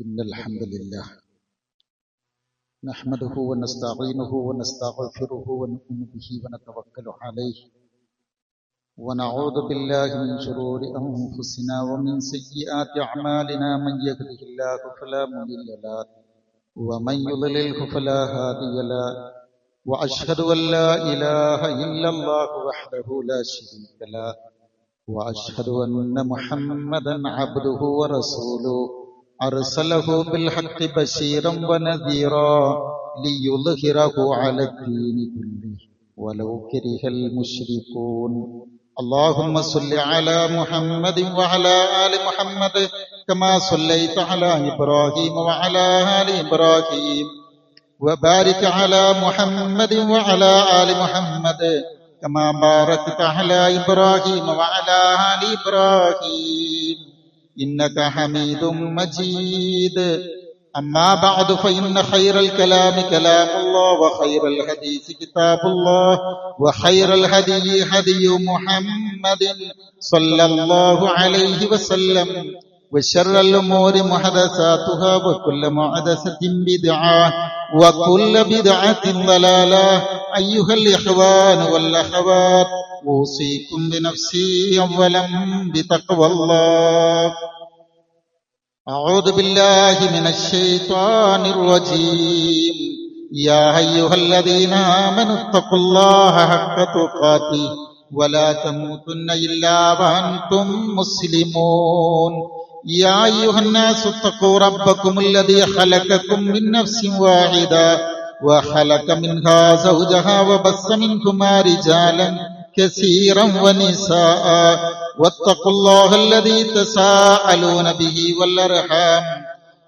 إن الحمد لله نحمده ونستعينه ونستغفره ونؤمن به ونتوكل عليه ونعوذ بالله من شرور أنفسنا ومن سيئات أعمالنا من يهده الله فلا مضل له ومن يضلله فلا هادي له وأشهد أن لا إله إلا الله وحده لا شريك له وأشهد أن محمدا عبده ورسوله أرسله بالحق بشيرا ونذيرا ليظهره على الدين كله ولو كره المشركون اللهم صل على محمد وعلى آل محمد كما صليت على إبراهيم وعلى آل إبراهيم وبارك على محمد وعلى آل محمد كما باركت على إبراهيم وعلى آل إبراهيم إنك حميد مجيد أما بعد فإن خير الكلام كلام الله وخير الحديث كتاب الله وخير الهدي هدي محمد صلى الله عليه وسلم وشر الأمور محدثاتها وكل محدثة بدعة وكل بدعة ضلالة أيها الإخوان والأخوات أوصيكم بنفسي أولا بتقوى الله أعوذ بالله من الشيطان الرجيم يا أيها الذين آمنوا اتقوا الله حق تقاته ولا تموتن إلا وأنتم مسلمون يا أيها الناس اتقوا ربكم الذي خلقكم من نفس واحدة وخلق منها زوجها وبث منهما رجالا كثيرا ونساء واتقوا الله الذي تساءلون به والأرحام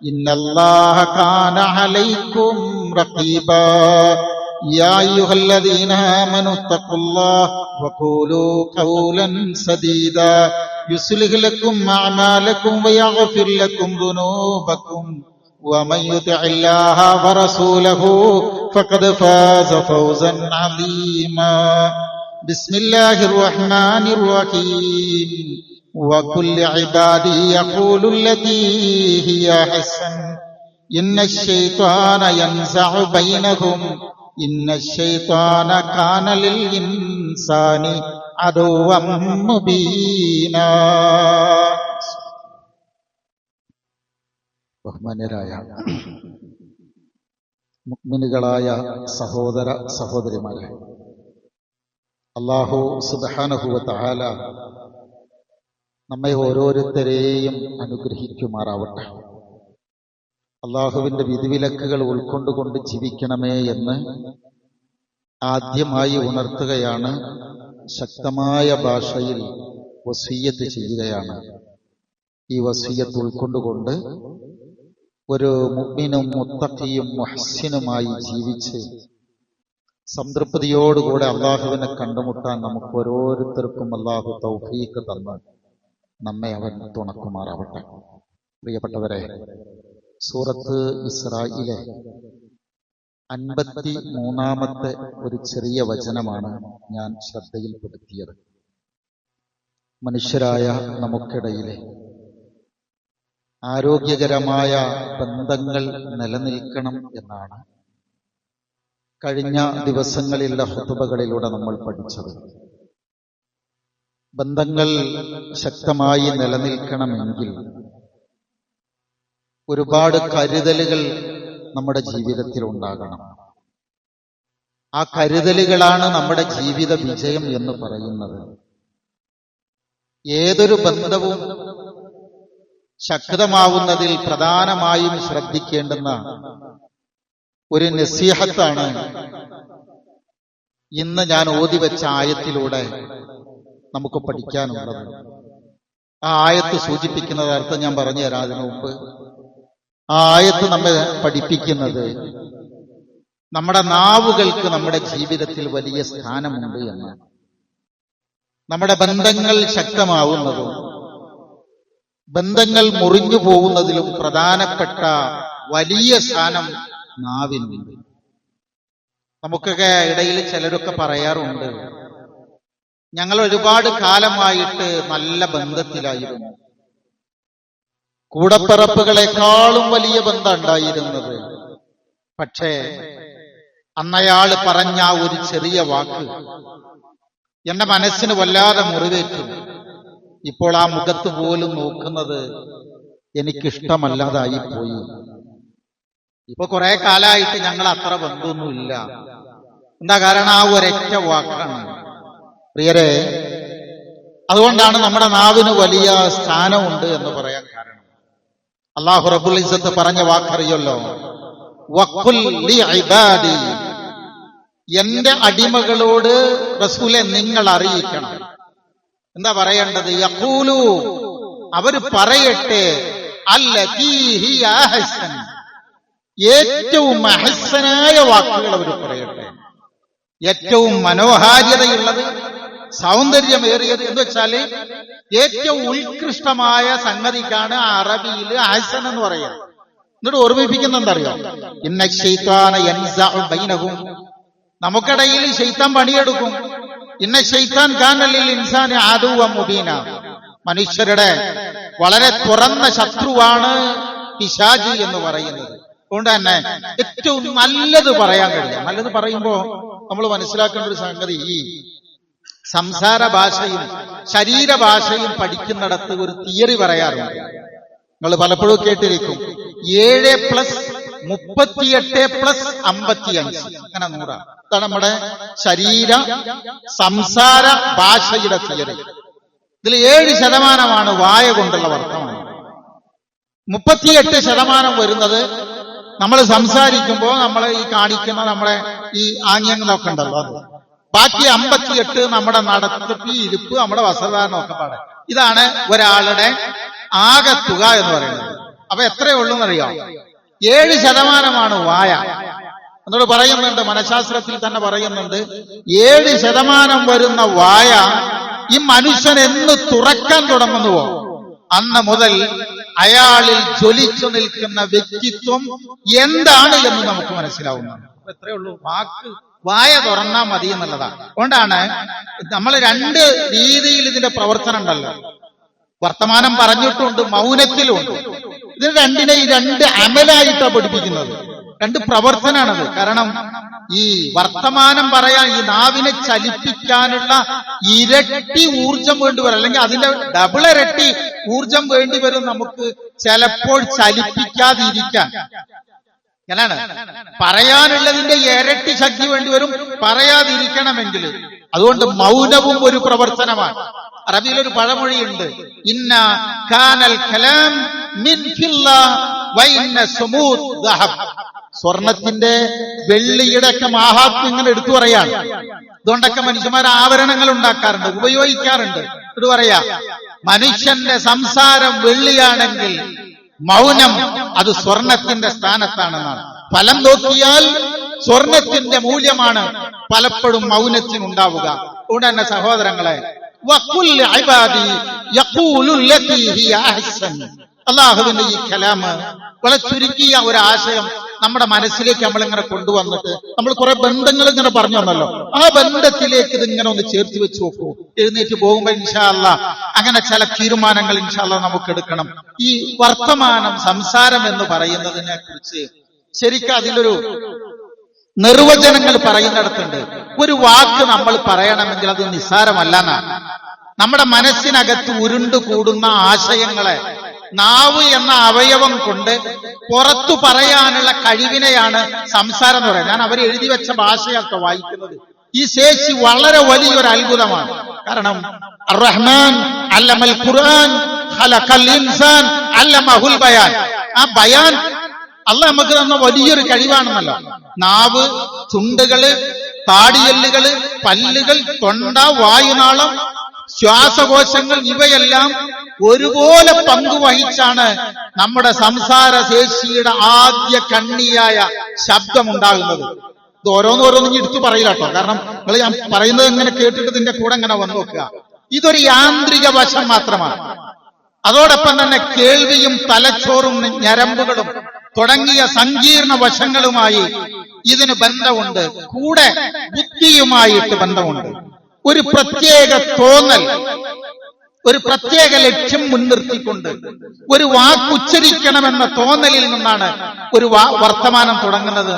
إن الله كان عليكم رقيبا يا أيها الذين آمنوا اتقوا الله وقولوا قولا سديدا يصلح لكم أعمالكم ويغفر لكم ذنوبكم ومن يطع الله ورسوله فقد فاز فوزا عظيما بسم الله الرحمن الرحيم وكل عبادي يقول التي هي أحسن إن الشيطان ينزع بينهم إن الشيطان كان للإنسان عدوا مبينا. ബഹുമാന്യരായ മുഅ്മിനുകളായ സഹോദര സഹോദരിമാരെ, അല്ലാഹു സുബ്ഹാനഹു വ തആല നമ്മെ ഓരോരുത്തരെയും അനുഗ്രഹിക്കുമാറാവട്ടെ. അള്ളാഹുവിന്റെ വിധിവിലക്കുകൾ ഉൾക്കൊണ്ടുകൊണ്ട് ജീവിക്കണമേ എന്ന് ആദ്യമായി ഉണർത്തുകയാണ്. ശക്തമായ ഭാഷയിൽ വസിയ്യത്ത് ചെയ്യുകയാണ്. ഈ വസിയ്യത്ത് ഉൾക്കൊണ്ടുകൊണ്ട് ഒരു മുഅ്മിനും മുത്തഖിയും മുഹ്സിനുമായി ജീവിച്ച് സംതൃപ്തിയോടുകൂടെ അള്ളാഹുവിനെ കണ്ടുമുട്ടാൻ നമുക്ക് ഓരോരുത്തർക്കും അള്ളാഹു തൗഫീഖ് തന്ന് നമ്മെ അവൻ തുണക്കുമാറാവട്ടെ. പ്രിയപ്പെട്ടവരെ, സൂറത്ത് ഇസ്രായിലെ 53-ാമത്തെ ഒരു ചെറിയ വചനമാണ് ഞാൻ ശ്രദ്ധയിൽപ്പെടുത്തിയത്. മനുഷ്യരായ നമുക്കിടയിലെ ആരോഗ്യകരമായ ബന്ധങ്ങൾ നിലനിൽക്കണം എന്നാണ് കഴിഞ്ഞ ദിവസങ്ങളിലുള്ള ഖുതുബകളിലൂടെ നമ്മൾ പഠിച്ചത്. ബന്ധങ്ങൾ ശക്തമായി നിലനിൽക്കണമെങ്കിൽ ഒരുപാട് കരുതലുകൾ നമ്മുടെ ജീവിതത്തിൽ ഉണ്ടാകണം. ആ കരുതലുകളാണ് നമ്മുടെ ജീവിത വിജയം എന്ന് പറയുന്നത്. ഏതൊരു ബന്ധവും ശക്തമാവുന്നതിൽ പ്രധാനമായും ശ്രദ്ധിക്കേണ്ടുന്ന ഒരു നസീഹത്താണ് ഇന്ന് ഞാൻ ഓതിവെച്ച ആയത്തിലൂടെ നമുക്ക് പഠിക്കാനുള്ളത്. ആ ആയത്ത് സൂചിപ്പിക്കുന്നത് അർത്ഥം ഞാൻ പറഞ്ഞു തരാം. അതിനു മുമ്പ് ആ ആയത്ത് നമ്മെ പഠിപ്പിക്കുന്നത് നമ്മുടെ നാവുകൾക്ക് നമ്മുടെ ജീവിതത്തിൽ വലിയ സ്ഥാനമുണ്ട് എന്ന്. നമ്മുടെ ബന്ധങ്ങൾ ശക്തമാവുന്നതും ബന്ധങ്ങൾ മുറിഞ്ഞു പോകുന്നതിലും പ്രധാനപ്പെട്ട വലിയ സ്ഥാനം നാവിനുണ്ട്. നമുക്കൊക്കെ ഇടയിൽ ചിലരൊക്കെ പറയാറുണ്ട്, ഞങ്ങൾ ഒരുപാട് കാലമായിട്ട് നല്ല ബന്ധത്തിലായിരുന്നു, കൂടപ്പിറപ്പുകളെക്കാളും വലിയ ബന്ധം ഉണ്ടായിരുന്നത്. പക്ഷേ അന്നയാള് പറഞ്ഞ ഒരു ചെറിയ വാക്ക് എന്റെ മനസ്സിന് വല്ലാതെ മുറിവേറ്റു. ഇപ്പോൾ ആ മുഖത്ത് പോലും നോക്കുന്നത് എനിക്കിഷ്ടമല്ലാതായി പോയി. ഇപ്പൊ കുറെ കാലമായിട്ട് ഞങ്ങൾ അത്ര ബന്ധമൊന്നുമില്ല. എന്താ കാരണം? ആ ഒരൊറ്റ വാക്കാണ്. പ്രിയരെ, അതുകൊണ്ടാണ് നമ്മുടെ നാവിന് വലിയ സ്ഥാനമുണ്ട് എന്ന് പറയാൻ കാരണം. അല്ലാഹു റബ്ബുൽ ഇസ്സത്ത് പറഞ്ഞ വാക്കറിയല്ലോ, വഖുൽ ലി ഇബാദി, എന്റെ അടിമകളോട് റസൂലെ നിങ്ങൾ അറിയിക്കണം. എന്താ പറയേണ്ടത്? യഖൂലു, അവര് പറയട്ടെ, അല്ലതീ ഹിയ അഹ്സൻ, ഏറ്റവും അഹ്സനായ വാക്കുകൾ അവർ പറയട്ടെ. ഏറ്റവും മനോഹാരിതയുള്ളത്, സൗന്ദര്യമേറിയത് എന്ന് വെച്ചാല് ഏറ്റവും ഉത്കൃഷ്ടമായ സംഗതിക്കാണ് അറബിയിൽ അഹ്സൻ എന്ന് പറയുക. എന്നിട്ട് ഓർമ്മിപ്പിക്കുന്ന എന്തറിയോ? ഇന്ന ശൈത്വാന യൻസഉ ബൈനഹും, നമുക്കിടയിൽ ശൈത്താൻ പണിയെടുക്കും. ഇന്ന ശൈത്താൻ കാന ലിൽ ഇൻസാനി അദുവ്വൻ മുബീന, മനുഷ്യരുടെ വളരെ തുറന്ന ശത്രുവാണ് പിശാച് എന്ന് പറയുന്നത്. അതുകൊണ്ട് തന്നെ ഏറ്റവും നല്ലത് പറയാൻ കഴിയും. നല്ലത് പറയുമ്പോ നമ്മൾ മനസ്സിലാക്കേണ്ട ഒരു സംഗതി, ഈ സംസാര ഭാഷയും ശരീരഭാഷയും പഠിക്കുന്നിടത്ത് ഒരു തിയറി പറയാറുണ്ട്. നിങ്ങൾ പലപ്പോഴും കേട്ടിരിക്കും, 7+38+55 അങ്ങനെ 100. ഇതാണ് നമ്മുടെ ശരീര സംസാര ഭാഷയുടെ തിയറി. ഇതിൽ 7% വായ കൊണ്ടുള്ള വർത്തമാനം. 38% വരുന്നത് നമ്മൾ സംസാരിക്കുമ്പോൾ നമ്മൾ ഈ കാണിക്കുന്ന നമ്മളെ ഈ ആംഗ്യങ്ങളൊക്കെ ഉണ്ടല്ലോ, അത്. ബാക്കി 58 നമ്മുടെ നടത്തിപ്പ്, ഇരിപ്പ്, നമ്മുടെ വസ്ത്രധാരണം ഒക്കെ പാടെ. ഇതാണ് ഒരാളുടെ ആകത്തുക എന്ന് പറയുന്നത്. അപ്പൊ എത്രയേ ഉള്ളൂ എന്നറിയാം? 7% വായ. എന്നോട് പറയുന്നുണ്ട്, മനഃശാസ്ത്രത്തിൽ തന്നെ പറയുന്നുണ്ട്, 7% വരുന്ന വായ ഈ മനുഷ്യൻ എന്ന് തുറക്കാൻ തുടങ്ങുന്നുവോ അന്ന് മുതൽ അയാളിൽ ജ്വലിച്ചു നിൽക്കുന്ന വ്യക്തിത്വം എന്താണ് എന്ന് നമുക്ക് മനസ്സിലാവുന്നത്. എത്രയേ ഉള്ളൂ? വായ തുറന്നാ മതി എന്നുള്ളതാണ്. അതുകൊണ്ടാണ് നമ്മൾ 2 രീതിയിൽ ഇതിന്റെ പ്രവർത്തനം ഉണ്ടല്ലോ. വർത്തമാനം പറഞ്ഞിട്ടുണ്ട്, മൗനത്തിലുണ്ട്. ഇതിന് രണ്ടിനെ ഈ 2 അമലായിട്ടാണ് പഠിപ്പിക്കുന്നത്. 2 പ്രവർത്തനാണത്. കാരണം ഈ വർത്തമാനം പറയാൻ ഈ നാവിനെ ചലിപ്പിക്കാനുള്ള ഇരട്ടി ഊർജം വേണ്ടി വരും, അല്ലെങ്കിൽ അതിന്റെ ഡബിൾ ഇരട്ടി ഊർജം വേണ്ടി വരും നമുക്ക് ചിലപ്പോൾ ചലിപ്പിക്കാതിരിക്കാൻ. അങ്ങനെയാണ് പറയാനുള്ളതിന്റെ ഇരട്ടി ശക്തി വേണ്ടി വരും പറയാതിരിക്കണമെങ്കിൽ. അതുകൊണ്ട് മൗനവും ഒരു പ്രവർത്തനമാണ്. അറബിയിലൊരു പഴമൊഴിയുണ്ട്, ഇന്ന കാനൽ കലാം മിൻ ഫില്ല വ ഇന്ന സുമൂദ് ദഹബ്. സ്വർണത്തിന്റെ വെള്ളിയുടെ ഒക്കെ മാഹാത്മ്യം ഇങ്ങനെ എടുത്തു പറയാണ്. അതുകൊണ്ടൊക്കെ മനുഷ്യന്മാർ ആഭരണങ്ങൾ ഉണ്ടാക്കാറുണ്ട്, ഉപയോഗിക്കാറുണ്ട്. ഇത് പറയാ, മനുഷ്യന്റെ സംസാരം വെള്ളിയാണെങ്കിൽ മൗനം അത് സ്വർണത്തിന്റെ സ്ഥാനത്താണെന്നാണ്. ഫലം നോക്കിയാൽ സ്വർണത്തിന്റെ മൂല്യമാണ് പലപ്പോഴും മൗനത്തിനുണ്ടാവുക. അതുകൊണ്ട് തന്നെ സഹോദരങ്ങളെ, വഖുൽ ഇബാദി യഖൂലു ലതി ഹിയ അഹ്സൻ, അല്ലാഹുവിന്റെ ഈ കലാമ് വളരെ ചുരുക്കിയ ഒരു ആശയം നമ്മുടെ മനസ്സിലേക്ക് നമ്മളിങ്ങനെ കൊണ്ടുവന്നിട്ട് നമ്മൾ കുറെ ബന്ധങ്ങൾ ഇങ്ങനെ പറഞ്ഞു വന്നല്ലോ, ആ ബന്ധത്തിലേക്ക് ഇതിങ്ങനെ ഒന്ന് ചേർത്ത് വെച്ച് നോക്കൂ. എഴുന്നേറ്റ് പോകുമ്പോ ഇൻഷാ അല്ലാഹ് അങ്ങനെ ചില തീരുമാനങ്ങൾ ഇൻഷാ അല്ലാഹ് നമുക്ക് എടുക്കണം. ഈ വർത്തമാനം, സംസാരം എന്ന് പറയുന്നതിനെ കുറിച്ച് ശരിക്കും അതിലൊരു നിർവചനങ്ങൾ പറയുന്നിടത്തുണ്ട്. ഒരു വാക്ക് നമ്മൾ പറയണമെങ്കിൽ അത് നിസ്സാരമല്ലെന്നാണ്. നമ്മുടെ മനസ്സിനകത്ത് ഉരുണ്ടു കൂടുന്ന ആശയങ്ങളെ നാവ് എന്ന അവയവം കൊണ്ട് പുറത്തു പറയാനുള്ള കഴിവിനെയാണ് സംസാരം എന്ന് പറയുന്നത്. ഞാൻ അവർ എഴുതി വെച്ച ഭാഷയൊക്കെ വായിക്കുന്നത്. ഈ ശേഷി വളരെ വലിയൊരു അത്ഭുതമാണ്. കാരണം അർ-റഹ്മാൻ അല്ലമൽ ഖുർആൻ ഖലഖൽ ഇൻസാൻ അല്ലമഹുൽ ബയാൻ. ആ ബയാൻ അല്ലാഹ് നമുക്ക് തന്ന വലിയൊരു കഴിവാണെന്നല്ലോ. നാവ്, ചുണ്ടുകള്, താടിയെല്ലുകള്, പല്ലുകൾ, തൊണ്ട, വായുനാളം, ശ്വാസകോശങ്ങൾ, ഇവയെല്ലാം ഒരുപോലെ പങ്കുവഹിച്ചാണ് നമ്മുടെ സംസാര ശേഷിയുടെ ആദ്യ കണ്ണിയായ ശബ്ദമുണ്ടാകുന്നത്. ഇത് ഓരോന്നോരോന്നും എടുത്തു പറയില്ല കേട്ടോ. കാരണം നിങ്ങൾ ഞാൻ പറയുന്നത് ഇങ്ങനെ കേട്ടിട്ട് ഇതിന്റെ കൂടെ ഇങ്ങനെ വന്നു നോക്കുക. ഇതൊരു യാന്ത്രിക വശം മാത്രമാണ്. അതോടൊപ്പം തന്നെ കേൾവിയും തലച്ചോറും ഞരമ്പുകളും തുടങ്ങിയ സങ്കീർണ വശങ്ങളുമായി ഇതിന് ബന്ധമുണ്ട്. കൂടെ ബുദ്ധിയുമായിട്ട് ബന്ധമുണ്ട്. ഒരു പ്രത്യേക തോന്നൽ, ഒരു പ്രത്യേക ലക്ഷ്യം മുൻനിർത്തിക്കൊണ്ട് ഒരു വാക്കുച്ചരിക്കണമെന്ന തോന്നലിൽ നിന്നാണ് ഒരു വർത്തമാനം തുടങ്ങുന്നത്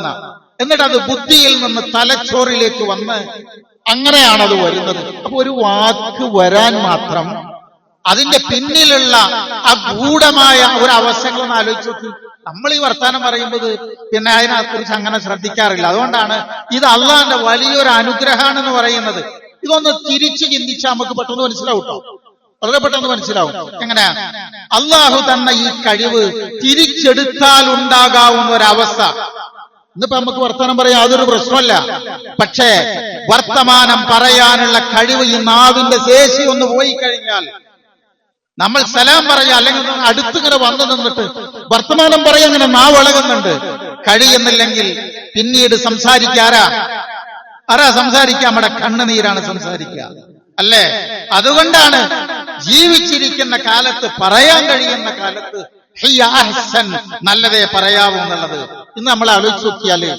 എന്നിട്ട് അത് ബുദ്ധിയിൽ നിന്ന് തലച്ചോറിലേക്ക് വന്ന് അങ്ങനെയാണത് വരുന്നത്. അപ്പൊ ഒരു വാക്ക് വരാൻ മാത്രം അതിന്റെ പിന്നിലുള്ള ആ ഗൂഢമായ ഒരു അവസ്ഥകളൊന്ന് ആലോചിച്ച് നോക്കി. നമ്മൾ ഈ വർത്താനം പറയുമ്പോൾ പിന്നെ അതിനെക്കുറിച്ച് അങ്ങനെ ശ്രദ്ധിക്കാറില്ല. അതുകൊണ്ടാണ് ഇത് അള്ളാന്റെ വലിയൊരു അനുഗ്രഹമാണെന്ന് പറയുന്നത്. ഇതൊന്ന് തിരിച്ചു ചിന്തിച്ചാൽ നമുക്ക് പെട്ടെന്ന് മനസ്സിലാവും കേട്ടോ, വളരെ പെട്ടെന്ന് മനസ്സിലാവും. എങ്ങനെയാ അള്ളാഹു തന്ന ഈ കഴിവ് തിരിച്ചെടുത്താൽ ഉണ്ടാകാവുന്ന ഒരവസ്ഥ. ഇന്നിപ്പോ നമുക്ക് വർത്തമാനം പറയാൻ യാതൊരു പ്രശ്നമല്ല, പക്ഷേ വർത്തമാനം പറയാനുള്ള കഴിവ് ഈ നാവിന്റെ ശേഷി ഒന്ന് പോയി കഴിഞ്ഞാൽ നമ്മൾ സലാം പറയാ, അല്ലെങ്കിൽ അടുത്തിങ്ങനെ വന്നു നിന്നിട്ട് വർത്തമാനം പറയാൻ അങ്ങനെ നാവളകുന്നുണ്ട്, കഴിയുന്നില്ലെങ്കിൽ പിന്നീട് സംസാരിക്കാരാ സംസാരിക്കുക? നമ്മുടെ കണ്ണുനീരാണ് സംസാരിക്കുക, അല്ലേ? അതുകൊണ്ടാണ് ജീവിച്ചിരിക്കുന്ന കാലത്ത്, പറയാൻ കഴിയുന്ന കാലത്ത് നല്ലതേ പറയാവൂ എന്നുള്ളത്. ഇന്ന് നമ്മൾ ആലോചിച്ച് നോക്കിയാല്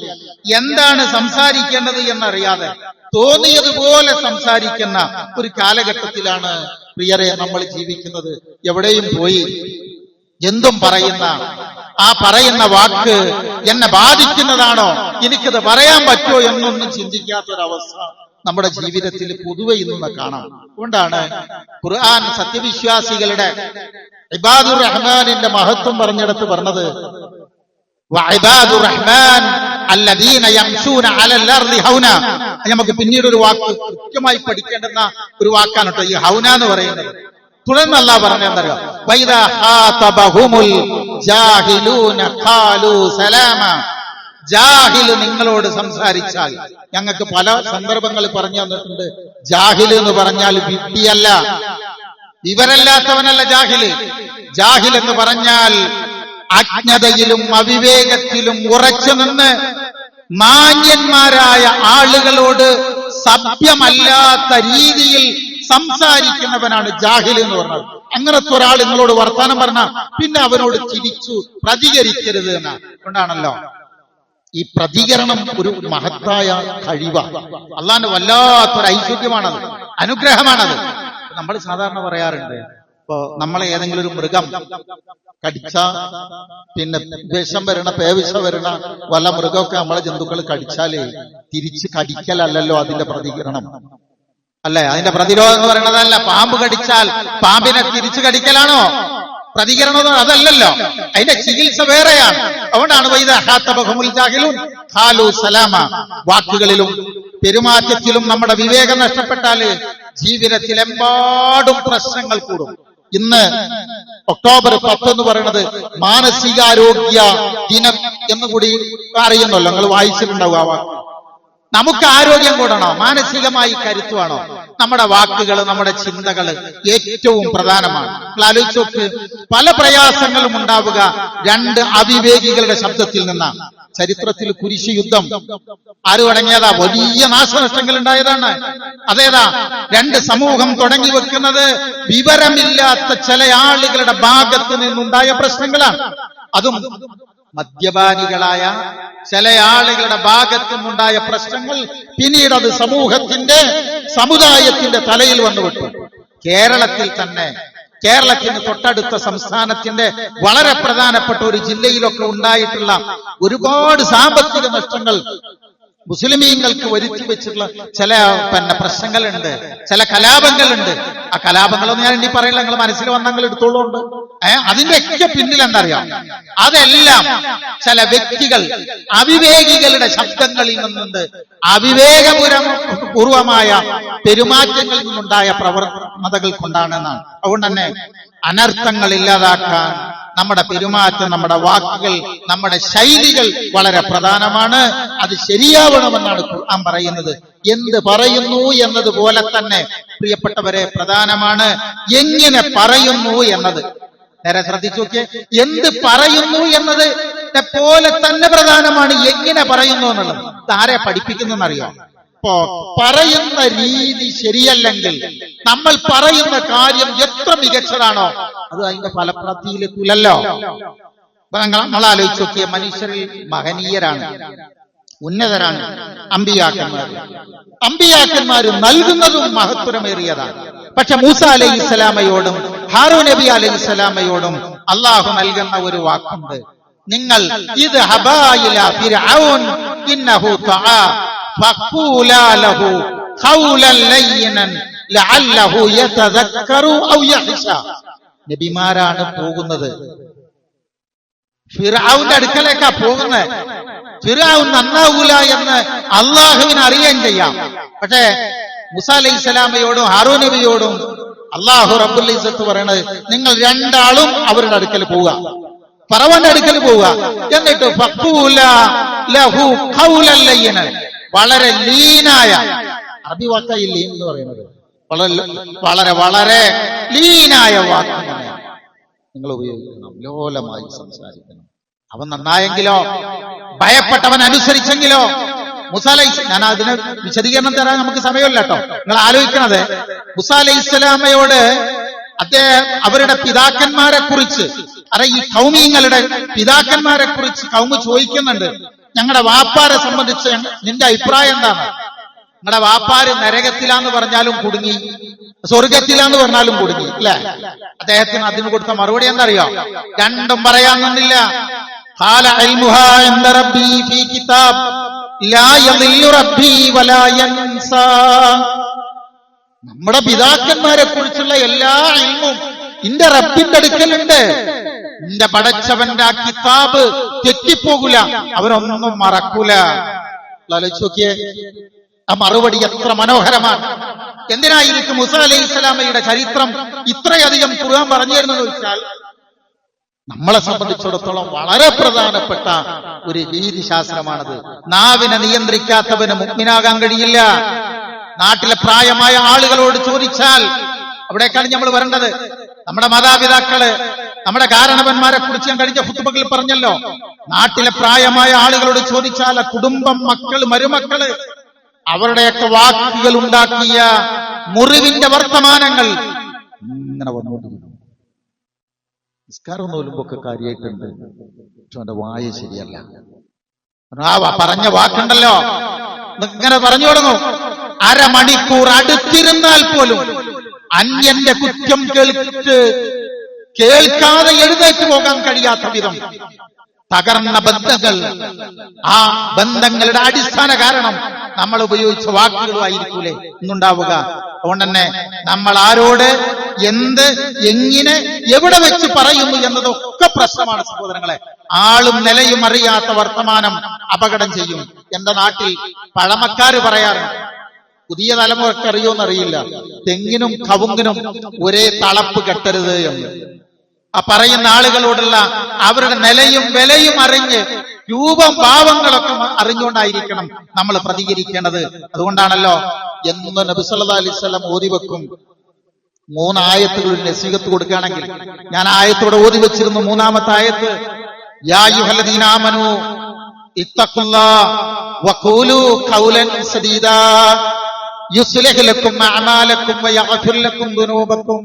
എന്താണ് സംസാരിക്കേണ്ടത് എന്നറിയാതെ തോന്നിയതുപോലെ സംസാരിക്കുന്ന ഒരു കാലഘട്ടത്തിലാണ് പ്രിയരെ നമ്മൾ ജീവിക്കുന്നത്. എവിടെയും പോയി എന്തും പറയുന്ന ആ പറയുന്ന വാക്ക് എന്നെ ബാധിക്കുന്നതാണോ, എനിക്കത് പറയാൻ പറ്റുമോ എന്നൊന്നും ചിന്തിക്കാത്തൊരവസ്ഥ നമ്മുടെ ജീവിതത്തിൽ പൊതുവെ ഇന്ന് കാണാം. അതുകൊണ്ടാണ് ഖുർആൻ സത്യവിശ്വാസികളുടെ ഇബാദുർ റഹ്മാനിന്റെ മഹത്വം പറഞ്ഞിടത്ത് പറഞ്ഞത് വഇബാദുർ റഹ്മാൻ അല്ലദീന യംശൂന അലൽ അർളി ഹൗന. നമുക്ക് പിന്നീട് ഒരു വാക്ക് കൃത്യമായി പഠിക്കേണ്ടുന്ന ഒരു വാക്കാണ് കേട്ടോ ഈ ഹൗന എന്ന് പറയുന്നത്. തുടർന്ന് അല്ലാഹു പറഞ്ഞെന്തറിയോ, വൈദാ ഖാതബഹുമുൽ ജാഹിലൂന ഖാലൂ സലാമ. ജാഹില് നിങ്ങളോട് സംസാരിച്ചാൽ, ഞങ്ങൾക്ക് പല സന്ദർഭങ്ങൾ പറഞ്ഞു തന്നിട്ടുണ്ട്, ജാഹില് എന്ന് പറഞ്ഞാൽ വിഡ്ഢിയല്ല, വിവരല്ലാത്തവനല്ല ജാഹില്. ജാഹിൽ എന്ന് പറഞ്ഞാൽ അജ്ഞതയിലും അവിവേകത്തിലും ഉറച്ചു നിന്ന് മാന്യന്മാരായ ആളുകളോട് സഭ്യമല്ലാത്ത രീതിയിൽ സംസാരിക്കുന്നവനാണ് ജാഹിൽ എന്ന് പറഞ്ഞത്. അങ്ങനത്തെ ഒരാൾ നിങ്ങളോട് വർത്താനം പറഞ്ഞാൽ പിന്നെ അവനോട് ചിരിച്ചു പ്രതികരിക്കരുത് എന്നാണ്. കൊണ്ടാണല്ലോ ഈ പ്രതികരണം ഒരു മഹത്തായ കഴിവാണ്. അള്ളാന്റെ വല്ലാത്തൊരു ഐശ്വര്യമാണത്, അനുഗ്രഹമാണത്. നമ്മൾ സാധാരണ പറയാറുണ്ട്, ഇപ്പോ നമ്മളെ ഏതെങ്കിലും ഒരു മൃഗം കടിച്ച, പിന്നെ വിഷം വരണ, പേവിഷ വരണ വല്ല മൃഗമൊക്കെ നമ്മളെ ജന്തുക്കൾ കടിച്ചാല് തിരിച്ച് കടിക്കലല്ലോ അതിന്റെ പ്രതികരണം, അല്ലെ? അതിന്റെ പ്രതിരോധം എന്ന് പറയുന്നതല്ല. പാമ്പ് കടിച്ചാൽ പാമ്പിനെ തിരിച്ചു കടിക്കലാണോ പ്രതികരണം? അതല്ലല്ലോ, അതിന്റെ ചികിത്സ വേറെയാണ്. അതുകൊണ്ടാണ് വാക്കുകളിലും പെരുമാറ്റത്തിലും നമ്മുടെ വിവേകം നഷ്ടപ്പെട്ടാല് ജീവിതത്തിലെമ്പാടും പ്രശ്നങ്ങൾ കൂടും. ഇന്ന് ഒക്ടോബർ 10 എന്ന് പറയുന്നത് മാനസികാരോഗ്യ ദിനം എന്നുകൂടി അറിയുന്നല്ലോ, നിങ്ങൾ വായിച്ചിട്ടുണ്ടാവും ആ വാക്ക്. നമുക്ക് ആരോഗ്യം കൂടണോ, മാനസികമായി കരുത്തുവാണോ, നമ്മുടെ വാക്കുകൾ, നമ്മുടെ ചിന്തകൾ ഏറ്റവും പ്രധാനമാണ്. നിങ്ങൾ ആലോചിച്ച് നോക്ക്, പല പ്രയാസങ്ങളും ഉണ്ടാവുക രണ്ട് അവിവേകികളുടെ ശബ്ദത്തിൽ നിന്നാണ്. ചരിത്രത്തിൽ കുരിശ് യുദ്ധം ആര് തുടങ്ങിയതാ? വലിയ നാശനഷ്ടങ്ങൾ ഉണ്ടായതാണ്. അതേതാ? രണ്ട് സമൂഹം തുടങ്ങി വെക്കുന്നത് വിവരമില്ലാത്ത ചില ആളുകളുടെ ഭാഗത്ത് നിന്നുണ്ടായ പ്രശ്നങ്ങളാണ്. അതും മദ്യപാനികളായ ചില ആളുകളുടെ ഭാഗത്തു നിന്നുണ്ടായ പ്രശ്നങ്ങൾ പിന്നീട് അത് സമൂഹത്തിന്റെ, സമുദായത്തിന്റെ തലയിൽ വന്നുവിട്ടു. കേരളത്തിൽ തന്നെ, കേരളത്തിന് തൊട്ടടുത്ത സംസ്ഥാനത്തിന്റെ വളരെ പ്രധാനപ്പെട്ട ഒരു ജില്ലയിലൊക്കെ ഉണ്ടായിട്ടുള്ള ഒരുപാട് സാമ്പത്തിക നഷ്ടങ്ങൾ മുസ്ലിമീങ്ങൾക്ക് വരുത്തി വെച്ചിട്ടുള്ള ചില പ്രശ്നങ്ങളുണ്ട്, ചില കലാപങ്ങളുണ്ട്. ആ കലാപങ്ങളൊന്നും ഞാൻ ഇനി പറയില്ല, നിങ്ങൾ മനസ്സിൽ വന്നങ്ങൾ എടുത്തോളുണ്ട്. അതിന്റെയൊക്കെ പിന്നിൽ എന്താ അറിയാം? അതെല്ലാം ചില വ്യക്തികൾ അവിവേകികളുടെ ശബ്ദങ്ങളിൽ നിന്നുണ്ട്, അവിവേകപൂർവമായ പെരുമാറ്റങ്ങളിൽ നിന്നുണ്ടായ പ്രവണതകൾ കൊണ്ടാണെന്നാണ്. അതുകൊണ്ട് തന്നെ അനർത്ഥങ്ങൾ ഇല്ലാതാക്കാൻ നമ്മുടെ പെരുമാറ്റം, നമ്മുടെ വാക്കുകൾ, നമ്മുടെ ശൈലികൾ വളരെ പ്രധാനമാണ്. അത് ശരിയാവണമെന്നാണ് ഖുർആൻ പറയുന്നത്. എന്ത് പറയുന്നു എന്നതുപോലെ തന്നെ പ്രിയപ്പെട്ടവരെ പ്രധാനമാണ് എങ്ങനെ പറയുന്നു എന്നത്. നേരെ ശ്രദ്ധിച്ചു നോക്കിയേ, എന്ത് പറയുന്നു എന്നത് പോലെ തന്നെ പ്രധാനമാണ് എങ്ങനെ പറയുന്നു എന്നുള്ളത്. ഇതാരെ പഠിപ്പിക്കുന്നറിയോ? ഇപ്പോ പറയുന്ന രീതി ശരിയല്ലെങ്കിൽ നമ്മൾ പറയുന്ന കാര്യം എത്ര മികച്ചതാണോ അത് അതിന്റെ ഫലപ്രാപ്തിയിലെത്തൂലല്ലോ. നമ്മൾ ആലോചിച്ച് നോക്കിയ മനുഷ്യരിൽ മഹനീയരാണ്, ഉന്നതരാണ് അമ്പിയാക്കന്മാർ. അമ്പിയാക്കന്മാർ നൽകുന്നതും മഹത്വമേറിയതാണ്. പക്ഷെ മൂസ അലൈഹിസ്സലാമയോടും ഹാറൂൻ നബി അലൈഹിസ്സലാമയോടും അള്ളാഹു നൽകുന്ന ഒരു വാക്കുണ്ട്, നിങ്ങൾ ഇത് ഹബായില ഫിർഔൻ ഇന്നഹു തആ ഫഖൂലാ ലഹു ഖൗലൻ ലയ്യിനൻ ലഅല്ലഹു യതദക്കറു ഔ യഖ്ശാ. നബിമാരാണ് പോകുന്നത്, ഫിർഔന്റെ അടുക്കലേക്കാ പോകുന്നത്. ഫിർഔൻ നന്നാവൂല എന്ന് അള്ളാഹുവിന് അറിയുകയും ചെയ്യാം. പക്ഷേ മൂസ അലൈഹിസ്സലാമയോടും ഹാറൂൻ നബിയോടും അള്ളാഹു റബ്ബുൽ ഇസ്സത്ത് പറയണത്, നിങ്ങൾ രണ്ടാളും അവരുടെ അടുക്കൽ പോവുക, ഫറവന്റെ അടുക്കൽ പോവുക. എന്നിട്ട് ഫഖൂലാ ലഹു ഖൗലൻ ലയ്യിനൻ, വളരെ ലീനായ, അറബി വാക്കായി ലീൻ എന്ന് പറയുന്നത് വളരെ വളരെ ലീനായ വാക്ക് നിങ്ങൾ ഉപയോഗിക്കണം, ലോലമായി സംസാരിക്കണം. അവൻ നന്നായെങ്കിലോ, ഭയപ്പെട്ടവൻ അനുസരിച്ചെങ്കിലോ. മൂസ ഞാൻ അതിന് വിശദീകരണം തരാൻ നമുക്ക് സമയമില്ല കേട്ടോ. നിങ്ങൾ ആലോചിക്കണത്, മൂസ അലൈഹിസ്സലാമയോട് അദ്ദേഹം അവരുടെ പിതാക്കന്മാരെ കുറിച്ച്, ഈ കൗമീങ്ങളുടെ പിതാക്കന്മാരെ കുറിച്ച് കൗമ് ചോദിക്കുന്നുണ്ട്, ഞങ്ങളുടെ വാപ്പാരെ സംബന്ധിച്ച് നിന്റെ അഭിപ്രായം എന്താണ്? നിങ്ങളുടെ വാപ്പാര് നരകത്തിലാന്ന് പറഞ്ഞാലും കുടുങ്ങി, സ്വർഗത്തിലാന്ന് പറഞ്ഞാലും കുടുങ്ങി അല്ലെ? അദ്ദേഹത്തിന് അതിന് കൊടുത്ത മറുപടി എന്തറിയോ? രണ്ടും പറയാൻ നിന്നില്ല. ഖാല ഇൽമുഹാ ഇൻദ റബ്ബി ഫീ കിതാബ് ലാ യദില്ലു റബ്ബി വലാ യൻസാ. നമ്മുടെ പിതാക്കന്മാരെ കുറിച്ചുള്ള എല്ലാ ഇൽമും ഇന്റെ റബ്ബിന്റെ അടുക്കലുണ്ട്. നിന്റെ പടച്ചവന്റെ ആ കിതാബ് തെറ്റിപ്പോകൂല, അവരൊന്നും മറക്കൂല. ആലോചിച്ച് നോക്കിയേ, ആ മറുപടി എത്ര മനോഹരമാണ്. എന്തിനായിരിക്കും മൂസ അലൈഹിസ്സലാമയുടെ ചരിത്രം ഇത്രയധികം ഖുർആൻ പറഞ്ഞു തരുന്നത് വെച്ചാൽ, നമ്മളെ സംബന്ധിച്ചിടത്തോളം വളരെ പ്രധാനപ്പെട്ട ഒരു രീതിശാസ്ത്രമാണത്. നാവിനെ നിയന്ത്രിക്കാത്തവന് മുഅ്മിനാകാൻ കഴിയില്ല. നാട്ടിലെ പ്രായമായ ആളുകളോട് ചോദിച്ചാൽ, അവിടേക്കാണ് നമ്മൾ വരേണ്ടത്. നമ്മുടെ മാതാപിതാക്കള്, നമ്മുടെ കാരണവന്മാരെ കുറിച്ച് ഞാൻ കഴിഞ്ഞ ഖുത്ബകളിൽ പറഞ്ഞല്ലോ. നാട്ടിലെ പ്രായമായ ആളുകളോട് ചോദിച്ചാൽ കുടുംബം, മക്കൾ, മരുമക്കള്, അവരുടെയൊക്കെ വാക്കുകൾ ഉണ്ടാക്കിയ മുറിവിന്റെ വർത്തമാനങ്ങൾ ഇങ്ങനെ വന്നുകൊണ്ടിരിക്കുന്നു. നിസ്കാരം നോലുമ്പൊക്കെ കാര്യമായിട്ടുണ്ട്, പക്ഷെ അവന്റെ വായ ശരിയല്ല. പറഞ്ഞ വാക്കുണ്ടല്ലോ, ഇങ്ങനെ പറഞ്ഞു തുടങ്ങും. അരമണിക്കൂർ അടുത്തിരുന്നാൽ പോലും അന്യന്റെ കുറ്റം കേൾക്കാതെ എഴുന്നേറ്റ് പോകാൻ കഴിയാത്ത വിധം തകർന്ന ബന്ധങ്ങൾ. ആ ബന്ധങ്ങളുടെ അടിസ്ഥാന കാരണം നമ്മൾ ഉപയോഗിച്ച വാക്കുകളുമായിരിക്കൂലേ ഇന്നുണ്ടാവുക. അതുകൊണ്ട് തന്നെ നമ്മൾ ആരോട് എന്ത്, എങ്ങനെ, എവിടെ വെച്ച് പറയുന്നു എന്നതൊക്കെ പ്രശ്നമാണ് സഹോദരങ്ങളെ. ആളും നിലയും അറിയാത്ത വർത്തമാനം അപകടം ചെയ്യും. എന്റെ നാട്ടിൽ പഴമക്കാര് പറയാറുണ്ട്, പുതിയ തലമുറക്ക് അറിയോന്നറിയില്ല, തെങ്ങിനും കവുങ്ങിനും ഒരേ തളപ്പ് കെട്ടരുത് എന്ന്. ആ പറയുന്ന ആളുകളോടുള്ള അവരുടെ നിലയും വിലയും അറിഞ്ഞ് രൂപം ഭാവങ്ങളൊക്കെ അറിഞ്ഞുകൊണ്ടായിരിക്കണം നമ്മൾ പ്രതികരിക്കേണ്ടത്. അതുകൊണ്ടാണല്ലോ എന്ന് നബി സല്ലല്ലാഹു അലൈഹി വസല്ലം ഓതി വെക്കും. 3 ആയത്തുകൾ നസീഹത്ത് കൊടുക്കുകയാണെങ്കിൽ ഞാൻ ആയത്തോടെ ഓതി വെച്ചിരുന്നു. 3-ാമത്തെ ആയത്ത്, യാ അയ്യുഹല്ലദീന ആമനൂ ഇത്തഖുല്ലാഹ വഖൂലൂ ഖൗലൻ സദീദാ യുസ്ലിഹ് ലക്കും അഅമാലക്കും വയഗ്ഫിർ ലക്കും ദുനൂബക്കും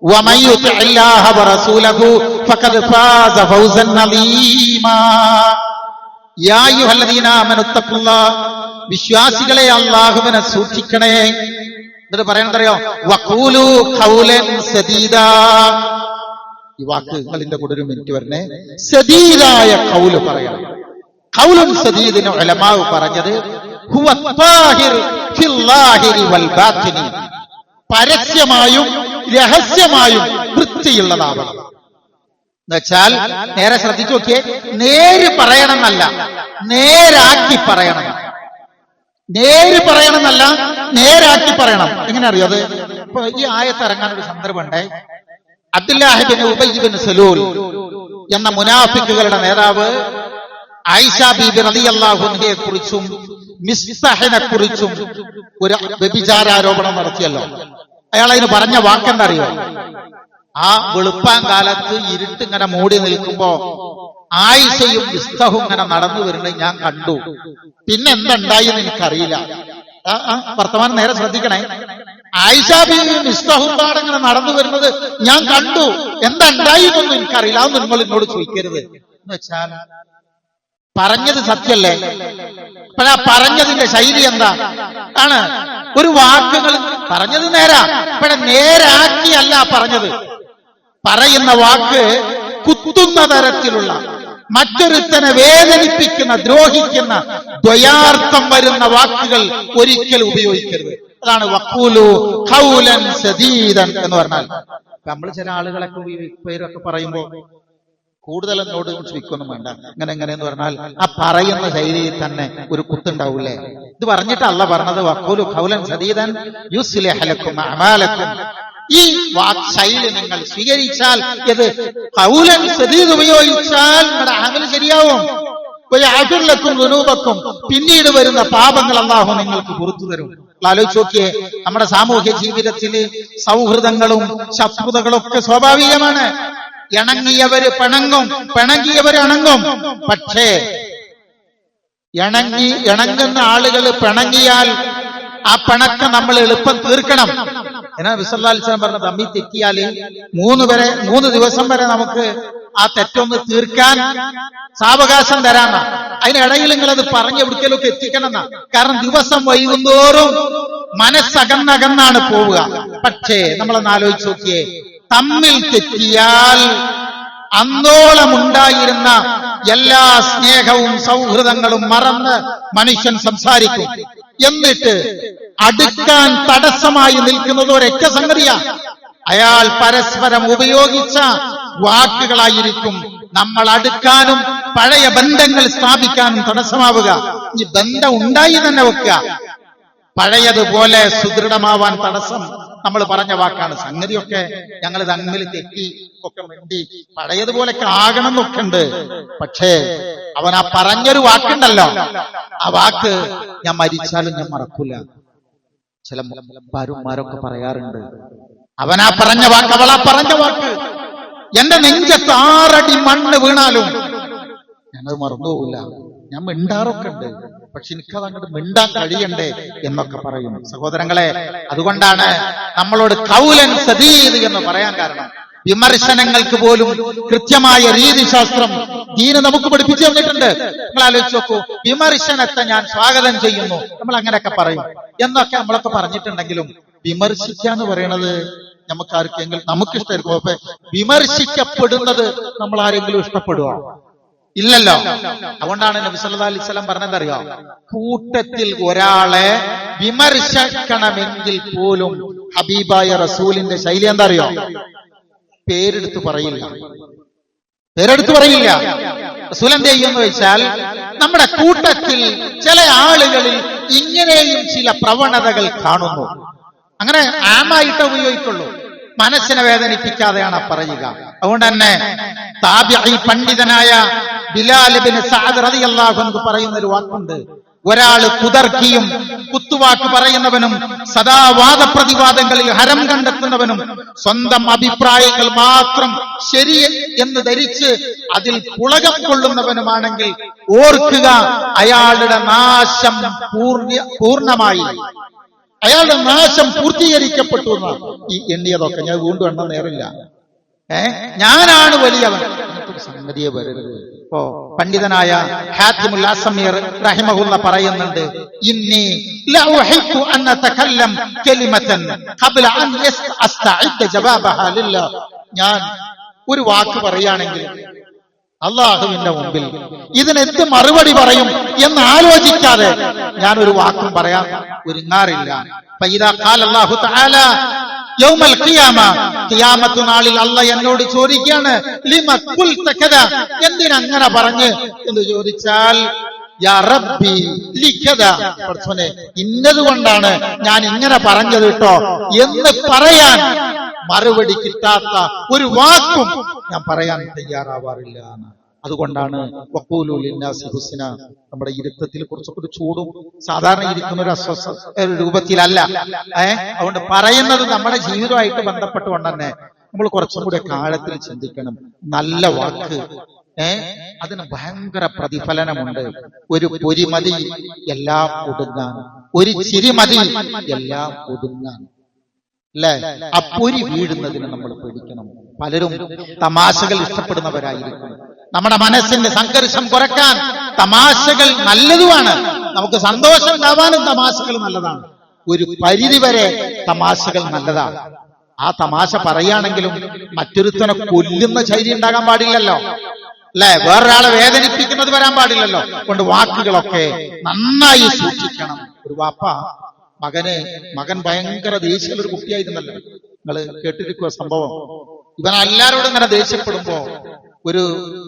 വമൻ യുതിഇല്ലാഹ വറസൂലഹു ഫഖദ് ഫാസ ഫൗസൻ അളീമാ. യാ അയ്യുഹല്ലദീന ആമനൂ ഇത്തഖുല്ലാഹ, വിശ്വാസികളെ അല്ലാഹുവിനെ സൂക്ഷിക്കണേ. എന്നിട്ട് പറയണതറിയോ? വഖൂലൂ ഖൗലൻ സദീദാ. ഈ വാക്ക് നിങ്ങളിന്റെ കൂടെ ഒരു മിനിറ്റ് വരണേ. സദീദായ ഖൗല് പറയണം. ഖൗലുൻ സദീദിന് ഉലമാവ് പറഞ്ഞത് ഹുവ ത്വാഹിർ ഫിൽ ലാഹിരി വൽ ബാത്തിനി, പരസ്യമായും രഹസ്യമായും വൃത്തിയുള്ളതാവണം. എന്നുവെച്ചാൽ നേരെ ശ്രദ്ധിച്ചു നോക്കിയേ, നേര് പറയണമെന്നല്ല, നേരാക്കി പറയണം. നേര് പറയണമെന്നല്ല, നേരാക്കി പറയണം. എങ്ങനെ അറിയോ അത്? ഇപ്പൊ ഈ ആയത്ത് ഇറങ്ങാൻ ഒരു സന്ദർഭമുണ്ട്. അബ്ദുല്ലാഹി ഇബ്നു ഉബയ്യ് ഇബ്നു സലൂൽ എന്ന മുനാഫിക്കുകളുടെ നേതാവ് ആയിഷ ബീബി റളിയല്ലാഹു അൻഹയെ കുറിച്ചും മിസ്തഹിനെ കുറിച്ചും ഒരു വ്യഭിചാരാരോപണം നടത്തിയല്ലോ. അയാൾ അതിന് പറഞ്ഞ വാക്കെന്തറിയോ? ആ വെളുപ്പാൻ കാലത്ത് ഇരുട്ടിങ്ങനെ മൂടി നിൽക്കുമ്പോ ആയിഷയും മിസ്തഹും ഇങ്ങനെ നടന്നു വരുന്നത് ഞാൻ കണ്ടു. പിന്നെ എന്തുണ്ടായി എന്ന് എനിക്കറിയില്ല. വർത്തമാനം നേരെ ശ്രദ്ധിക്കണേ. ആയിഷ ബീവിയും മിസ്തഹും പാടങ്ങനെ നടന്നു വരുന്നത് ഞാൻ കണ്ടു. എന്തുണ്ടായി എന്നൊന്നും എനിക്കറിയില്ല. അതൊന്നും നിങ്ങൾ എന്നോട് ചോദിക്കരുത് എന്ന് വെച്ചാൽ പറഞ്ഞത് സത്യല്ലേ? അപ്പോഴാ പറഞ്ഞതിന്റെ ശൈലി എന്താ ആണ്? ഒരു വാക്കുകൾ പറഞ്ഞത് നേരാ, അപ്പോഴെ നേരാക്കിയല്ല പറഞ്ഞത്. പറയുന്ന വാക്ക് കുത്തുന്ന തരത്തിലുള്ള, മറ്റൊരുത്തനെ വേദനിപ്പിക്കുന്ന, ദ്രോഹിക്കുന്ന, ദ്വയാർത്ഥം വരുന്ന വാക്കുകൾ ഒരിക്കൽ ഉപയോഗിക്കരുത്. അതാണ് വഖൂലു ഖൗലൻ സദീദൻ എന്ന് പറഞ്ഞാൽ. നമ്മൾ ചില ആളുകളൊക്കെ പേരൊക്കെ പറയുമ്പോ കൂടുതൽ എന്നോട് ചോദിക്കൊന്നും വേണ്ട, അങ്ങനെ എന്ന് പറഞ്ഞാൽ ആ പറയുന്ന ശൈലിയിൽ തന്നെ ഒരു കുത്തുണ്ടാവൂലേ? ഇത് പറഞ്ഞിട്ട് അല്ലാഹ് പറഞ്ഞത് വഖൂലു ഖൗലൻ സദീദൻ യുസ്ലിഹ് ലക്കും അഅമാലക്കും. ഈ വാക്ക് ശൈലി നിങ്ങൾ സ്വീകരിച്ചാൽ, ഇത് ഖൗലൻ സദീദ് ഉപയോഗിച്ചാൽ നിങ്ങളുടെ അമൽ ശരിയാവും. വയഗ്ഫിർ ലക്കും ദുനൂബക്കും, പിന്നീട് വരുന്ന പാപങ്ങൾ അല്ലാഹു നിങ്ങൾക്ക് പുറത്തു തരും. ആലോചിച്ച് നോക്കിയേ, നമ്മുടെ സാമൂഹ്യ ജീവിതത്തിൽ സൗഹൃദങ്ങളും ശത്രുതകളും ഒക്കെ സ്വാഭാവികമാണ്. ഇണങ്ങിയവര് പിണങ്ങും, പിണങ്ങിയവര് ഇണങ്ങും. പക്ഷേ ഇണങ്ങുന്ന ആളുകൾ പിണങ്ങിയാൽ ആ പിണക്കം നമ്മൾ എളുപ്പം തീർക്കണം. എന്നാ നബി സല്ലല്ലാഹു അലൈഹി വസല്ലം പറഞ്ഞ തമ്മി തെറ്റിയാൽ 3 ദിവസം വരെ നമുക്ക് ആ തെറ്റൊന്ന് തീർക്കാൻ സാവകാശം തരാന്ന. അതിനിടയിൽ നിങ്ങളത് പറഞ്ഞ് എവിടേക്കൊക്കെ എത്തിക്കണം എന്നാ. കാരണം ദിവസം വൈകുന്തോറും മനസ്സകന്നകന്നാണ് പോവുക. പക്ഷേ നമ്മളൊന്ന് ആലോചിച്ച് നോക്കിയേ, തമ്മിൽ തെറ്റിയാൽ അന്നോളം ഉണ്ടായിരുന്ന എല്ലാ സ്നേഹവും സൗഹൃദങ്ങളും മറന്ന് മനുഷ്യൻ സംസാരിക്കും. എന്നിട്ട് അടുക്കാൻ തടസ്സമായി നിൽക്കുന്നത് ഒരൊറ്റ സംഗതിയാ. അയാൾ പരസ്പരം ഉപയോഗിച്ച വാക്കുകളായിരിക്കും നമ്മൾ അടുക്കാനും പഴയ ബന്ധങ്ങൾ സ്ഥാപിക്കാനും തടസ്സമാവുക. ഈ ബന്ധം ഉണ്ടായി തന്നെ വെക്കുക. പഴയതുപോലെ സുദൃഢമാവാൻ തടസ്സം നമ്മൾ പറഞ്ഞ വാക്കാണ്. സംഗതിയൊക്കെ ഞങ്ങൾ തമ്മിൽ തെറ്റി ഒക്കെ വേണ്ടി പഴയതുപോലൊക്കെ ആകണം എന്നൊക്കെ ഉണ്ട്. പക്ഷേ അവൻ ആ പറഞ്ഞൊരു വാക്കുണ്ടല്ലോ, ആ വാക്ക് ഞാൻ മരിച്ചാലും ഞാൻ മറക്കൂല. ചില ഭാര്യമാരൊക്കെ പറയാറുണ്ട്, അവനാ പറഞ്ഞ വാക്ക്, അവളാ പറഞ്ഞ വാക്ക് എന്റെ നെഞ്ചത്ത് 6 അടി മണ്ണ് വീണാലും ഞാനത് മറന്നുപോകില്ല. ഞാൻ മിണ്ടാറൊക്കെ ഉണ്ട്, പക്ഷെ എനിക്കത് അങ്ങോട്ട് മിണ്ടാൻ കഴിയണ്ടേ എന്നൊക്കെ പറയും. സഹോദരങ്ങളെ, അതുകൊണ്ടാണ് നമ്മളോട് ഖൗലൻ സദീദ് എന്ന് പറയാൻ കാരണം. വിമർശനങ്ങൾക്ക് പോലും കൃത്യമായ രീതിശാസ്ത്രം ദീന് നമുക്ക് പഠിപ്പിച്ചു തന്നിട്ടുണ്ട്. നിങ്ങൾ ആലോചിച്ച് നോക്കൂ, വിമർശനത്തെ ഞാൻ സ്വാഗതം ചെയ്യുന്നു, നമ്മൾ അങ്ങനെയൊക്കെ പറയും എന്നൊക്കെ നമ്മളൊക്കെ പറഞ്ഞിട്ടുണ്ടെങ്കിലും വിമർശിക്കാന്ന് പറയണത് നമുക്ക് ആർക്കെങ്കിലും നമുക്കിഷ്ടമായിരിക്കും. അപ്പൊ വിമർശിക്കപ്പെടുന്നത് നമ്മൾ ആരെങ്കിലും ഇഷ്ടപ്പെടുക? ഇല്ലല്ലോ. അതുകൊണ്ടാണ് നബി സല്ലല്ലാഹു അലൈഹി വസല്ലം പറഞ്ഞതറിയോ, കൂട്ടത്തിൽ ഒരാളെ വിമർശിക്കണമെങ്കിൽ പോലും ഹബീബായ റസൂലിന്റെ ശൈലി എന്താ അറിയോ? പേരെടുത്ത് പറയില്ല. റസൂൽ എന്ത് ചെയ്യുമെന്ന് വെച്ചാൽ, നമ്മുടെ കൂട്ടത്തിൽ ചില ആളുകളിൽ ഇങ്ങനെയും ചില പ്രവണതകൾ കാണുന്നു. അങ്ങനെ ആമായിട്ട് ഉപയോഗിക്കുള്ളൂ, മനസ്സിനെ വേദനിപ്പിക്കാതെയാണ് പറയുക. അതുകൊണ്ട് തന്നെ താബിഈ പണ്ഡിതനായ ബിലാൽ ഇബ്നു സഅദ് റളിയല്ലാഹു അൻഹു പറയുന്ന ഒരു വാക്കുണ്ട്, ഒരാള് കുതർക്കിയും കുത്തുവാക്ക് പറയുന്നവനും സദാ വാദപ്രതിവാദങ്ങളിൽ ഹരം കണ്ടെത്തുന്നവനും സ്വന്തം അഭിപ്രായങ്ങൾ മാത്രം ശരി എന്ന് ധരിച്ച് അതിൽ പുളകം കൊള്ളുന്നവനുമാണെങ്കിൽ ഓർക്കുക, അയാളുടെ നാശം പൂർണ്ണമായി, അയാളുടെ നാശം പൂർത്തീകരിക്കപ്പെട്ടു എന്നാണ്. ഈ എണ്ണിയതൊക്കെ ഞാൻ വീണ്ടും എണ്ണ നേരില്ല. ഞാനാണ് വലിയവൻ, സംഗതിയെ വരരുത്. ഇപ്പോ പണ്ഡിതനായ ഹാത്തിമുൽ അസ്മീർ റഹിമഹുല്ലാഹ് പറയുന്നുണ്ട്, ഇന്നി ലാ ഉഹിബ്ബു അൻ അതകല്ലം കലിമതൻ ഖബ്ല അൻ അസ്തഇദ് ജവാബഹാ ലില്ലാഹ്. ഞാൻ ഒരു വാക്ക് പറയുകയാണെങ്കിൽ അള്ളാഹുവിന്റെ മുമ്പിൽ ഇതിനെന്ത് മറുപടി പറയും എന്ന് ആലോചിക്കാതെ ഞാൻ ഒരു വാക്കും പറയാൻ ഒരുങ്ങാറില്ല. ഫഇദാ ഖാല അല്ലാഹു തആല യൗമൽ ഖിയാമ, ഖിയാമത്ത് നാളിൽ അല്ലാഹ് എന്നോട് ചോദിക്കുകയാണ്, ലിമ ഖുൽത കദ, എന്തിനങ്ങനെ പറഞ്ഞു എന്ന് ചോദിച്ചാൽ, യാ റബ്ബി ലികദ, പടച്ചോനെ ഇന്നതുകൊണ്ടാണ് ഞാൻ ഇങ്ങനെ പറഞ്ഞത് കേട്ടോ എന്ന് പറയാൻ മറുപടി കിട്ടാത്ത ഒരു വാക്കും ഞാൻ പറയാൻ തയ്യാറാവാറില്ല. അതുകൊണ്ടാണ് വഖൂലു ലിന്നാസി ഹുസ്ന, നമ്മുടെ ഇരുത്തത്തിൽ കുറച്ചൊക്കെ ചൂടും സാധാരണ ഇരിക്കുന്ന ഒരു അസ്വസ്ഥ രൂപത്തിലല്ല. അതുകൊണ്ട് പറയുന്നത് നമ്മുടെ ജീവിതമായിട്ട് ബന്ധപ്പെട്ടുകൊണ്ട് തന്നെ നമ്മൾ കുറച്ചും കൂടെ ആഴത്തിൽ ചിന്തിക്കണം. നല്ല വാക്ക് അതിന് ഭയങ്കര പ്രതിഫലനമുണ്ട്. ഒരു പൊരി മതി എല്ലാം ഒതുങ്ങാൻ, ഒരു ചിരി മതി എല്ലാം ഒതുങ്ങാൻ, അല്ലെ? ആ പൊരി വീഴുന്നതിന് നമ്മൾ പേടിക്കണം. പലരും തമാശകൾ ഇഷ്ടപ്പെടുന്നവരായിരിക്കും. നമ്മുടെ മനസ്സിന്റെ സംഘർഷം കുറയ്ക്കാൻ തമാശകൾ നല്ലതുമാണ്. നമുക്ക് സന്തോഷം ഉണ്ടാവാനും തമാശകൾ നല്ലതാണ്. ഒരു പരിധിവരെ തമാശകൾ നല്ലതാണ്. ആ തമാശ പറയുകയാണെങ്കിലും മറ്റൊരുത്തനെ കൊല്ലുന്ന ശൈലി ഉണ്ടാകാൻ പാടില്ലല്ലോ, അല്ലെ? വേറൊരാളെ വേദനിപ്പിക്കുന്നത് വരാൻ പാടില്ലല്ലോ. കൊണ്ട് വാക്കുകളൊക്കെ നന്നായി സൂക്ഷിക്കണം. ഒരു വാപ്പ മകൻ ഭയങ്കര ദേഷ്യമുള്ള ഒരു കുട്ടിയായിരുന്നല്ലോ, നിങ്ങൾ കേട്ടിരിക്കുക സംഭവം. ഇവൻ എല്ലാവരോടും ഇങ്ങനെ ദേഷ്യപ്പെടുമ്പോ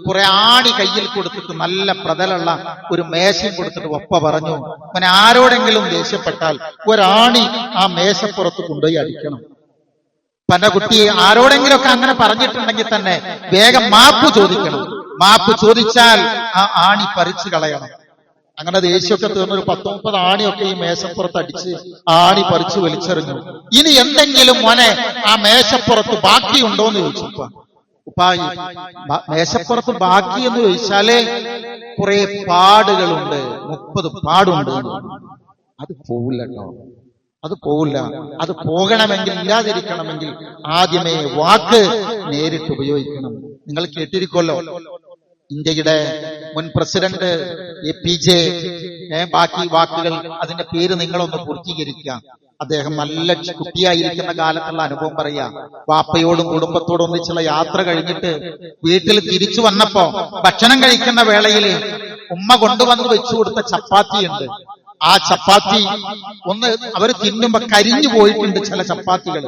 കുറെ ആണി കയ്യിൽ കൊടുത്തിട്ട്, നല്ല പ്രതലുള്ള ഒരു മേശയും കൊടുത്തിട്ട് ഒപ്പ പറഞ്ഞു, അവൻ ആരോടെങ്കിലും ദേഷ്യപ്പെട്ടാൽ ഒരാണി ആ മേശപ്പുറത്ത് കൊണ്ടുപോയി അടിക്കണം. പല കുട്ടി ആരോടെങ്കിലുമൊക്കെ അങ്ങനെ പറഞ്ഞിട്ടുണ്ടെങ്കിൽ തന്നെ വേഗം മാപ്പ് ചോദിക്കണം. മാപ്പ് ചോദിച്ചാൽ ആ ആണി പറിച്ചു കളയണം. അങ്ങനെ ദേഷ്യമൊക്കെ തീർന്നൊരു 10-30 ആണിയൊക്കെ ഈ മേശപ്പുറത്ത് അടിച്ച് ആണി പറിച്ചു വലിച്ചെറിഞ്ഞു. ഇനി എന്തെങ്കിലും മോനെ ആ മേശപ്പുറത്ത് ബാക്കിയുണ്ടോ എന്ന് ചോദിച്ചു. ഉപ്പായി മേശപ്പുറത്ത് ബാക്കി എന്ന് ചോദിച്ചാലേ കുറെ പാടുകളുണ്ട്, 30 പാടുണ്ട്. അത് പോവില്ല കേട്ടോ, അത് പോവില്ല. അത് പോകണമെങ്കിൽ, ഇല്ലാതിരിക്കണമെങ്കിൽ ആദ്യമേ വാക്ക് നേരിട്ട് ഉപയോഗിക്കണം. നിങ്ങൾ കേട്ടിരിക്കുമല്ലോ, ഇന്ത്യയുടെ മുൻ പ്രസിഡന്റ് APJ, ബാക്കി വാക്കുകൾ അതിന്റെ പേര് നിങ്ങളൊന്ന് പൂർത്തീകരിക്കുക. അദ്ദേഹം നല്ല കുട്ടിയായിരിക്കുന്ന കാലത്തുള്ള അനുഭവം പറയാ. വാപ്പയോടും കുടുംബത്തോടും ഒന്നിച്ചുള്ള യാത്ര കഴിഞ്ഞിട്ട് വീട്ടിൽ തിരിച്ചു വന്നപ്പോ ഭക്ഷണം കഴിക്കുന്ന വേളയിൽ ഉമ്മ കൊണ്ടുവന്ന് വെച്ചു കൊടുത്ത ചപ്പാത്തിയുണ്ട്. ആ ചപ്പാത്തി ഒന്ന് അവർ തിന്നുമ്പോ കരിഞ്ഞു പോയിട്ടുണ്ട് ചില ചപ്പാത്തികൾ.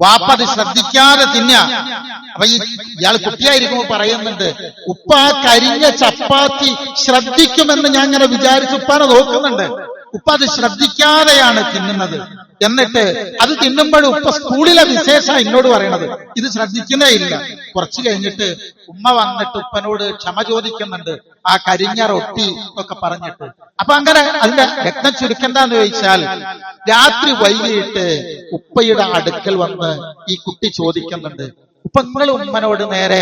വാപ്പ അത് ശ്രദ്ധിക്കാതെ തിന്ന. അപ്പൊ ഇയാൾ കുട്ടിയായിരിക്കുമ്പോ പറയുന്നുണ്ട്, ഉപ്പ ആ കരിഞ്ഞ ചപ്പാത്തി ശ്രദ്ധിക്കുമെന്ന് ഞാൻ ഇങ്ങനെ വിചാരിച്ച് ഉപ്പാനെ നോക്കുന്നുണ്ട്. ഉപ്പ അത് ശ്രദ്ധിക്കാതെയാണ് തിന്നുന്നത്. എന്നിട്ട് അത് തിന്നുമ്പോഴും ഉപ്പ സ്കൂളിലെ വിശേഷം എന്നോട് പറയണത് ഇത് ശ്രദ്ധിക്കുന്നേ ഇല്ല. കുറച്ചു കഴിഞ്ഞിട്ട് ഉമ്മ വന്നിട്ട് ഉപ്പനോട് ക്ഷമ ചോദിക്കുന്നുണ്ട്, ആ കരിഞ്ഞ റൊട്ടി ഒക്കെ പറഞ്ഞിട്ട്. അപ്പൊ അങ്ങനെ അതിന്റെ രത്നം ചുരുക്കെന്താന്ന് ചോദിച്ചാൽ, രാത്രി വൈകിട്ട് ഉപ്പയുടെ അടുക്കൽ വന്ന് ഈ കുട്ടി ചോദിക്കുന്നുണ്ട്, ഉപ്പ നിങ്ങൾ ഉമ്മനോട് നേരെ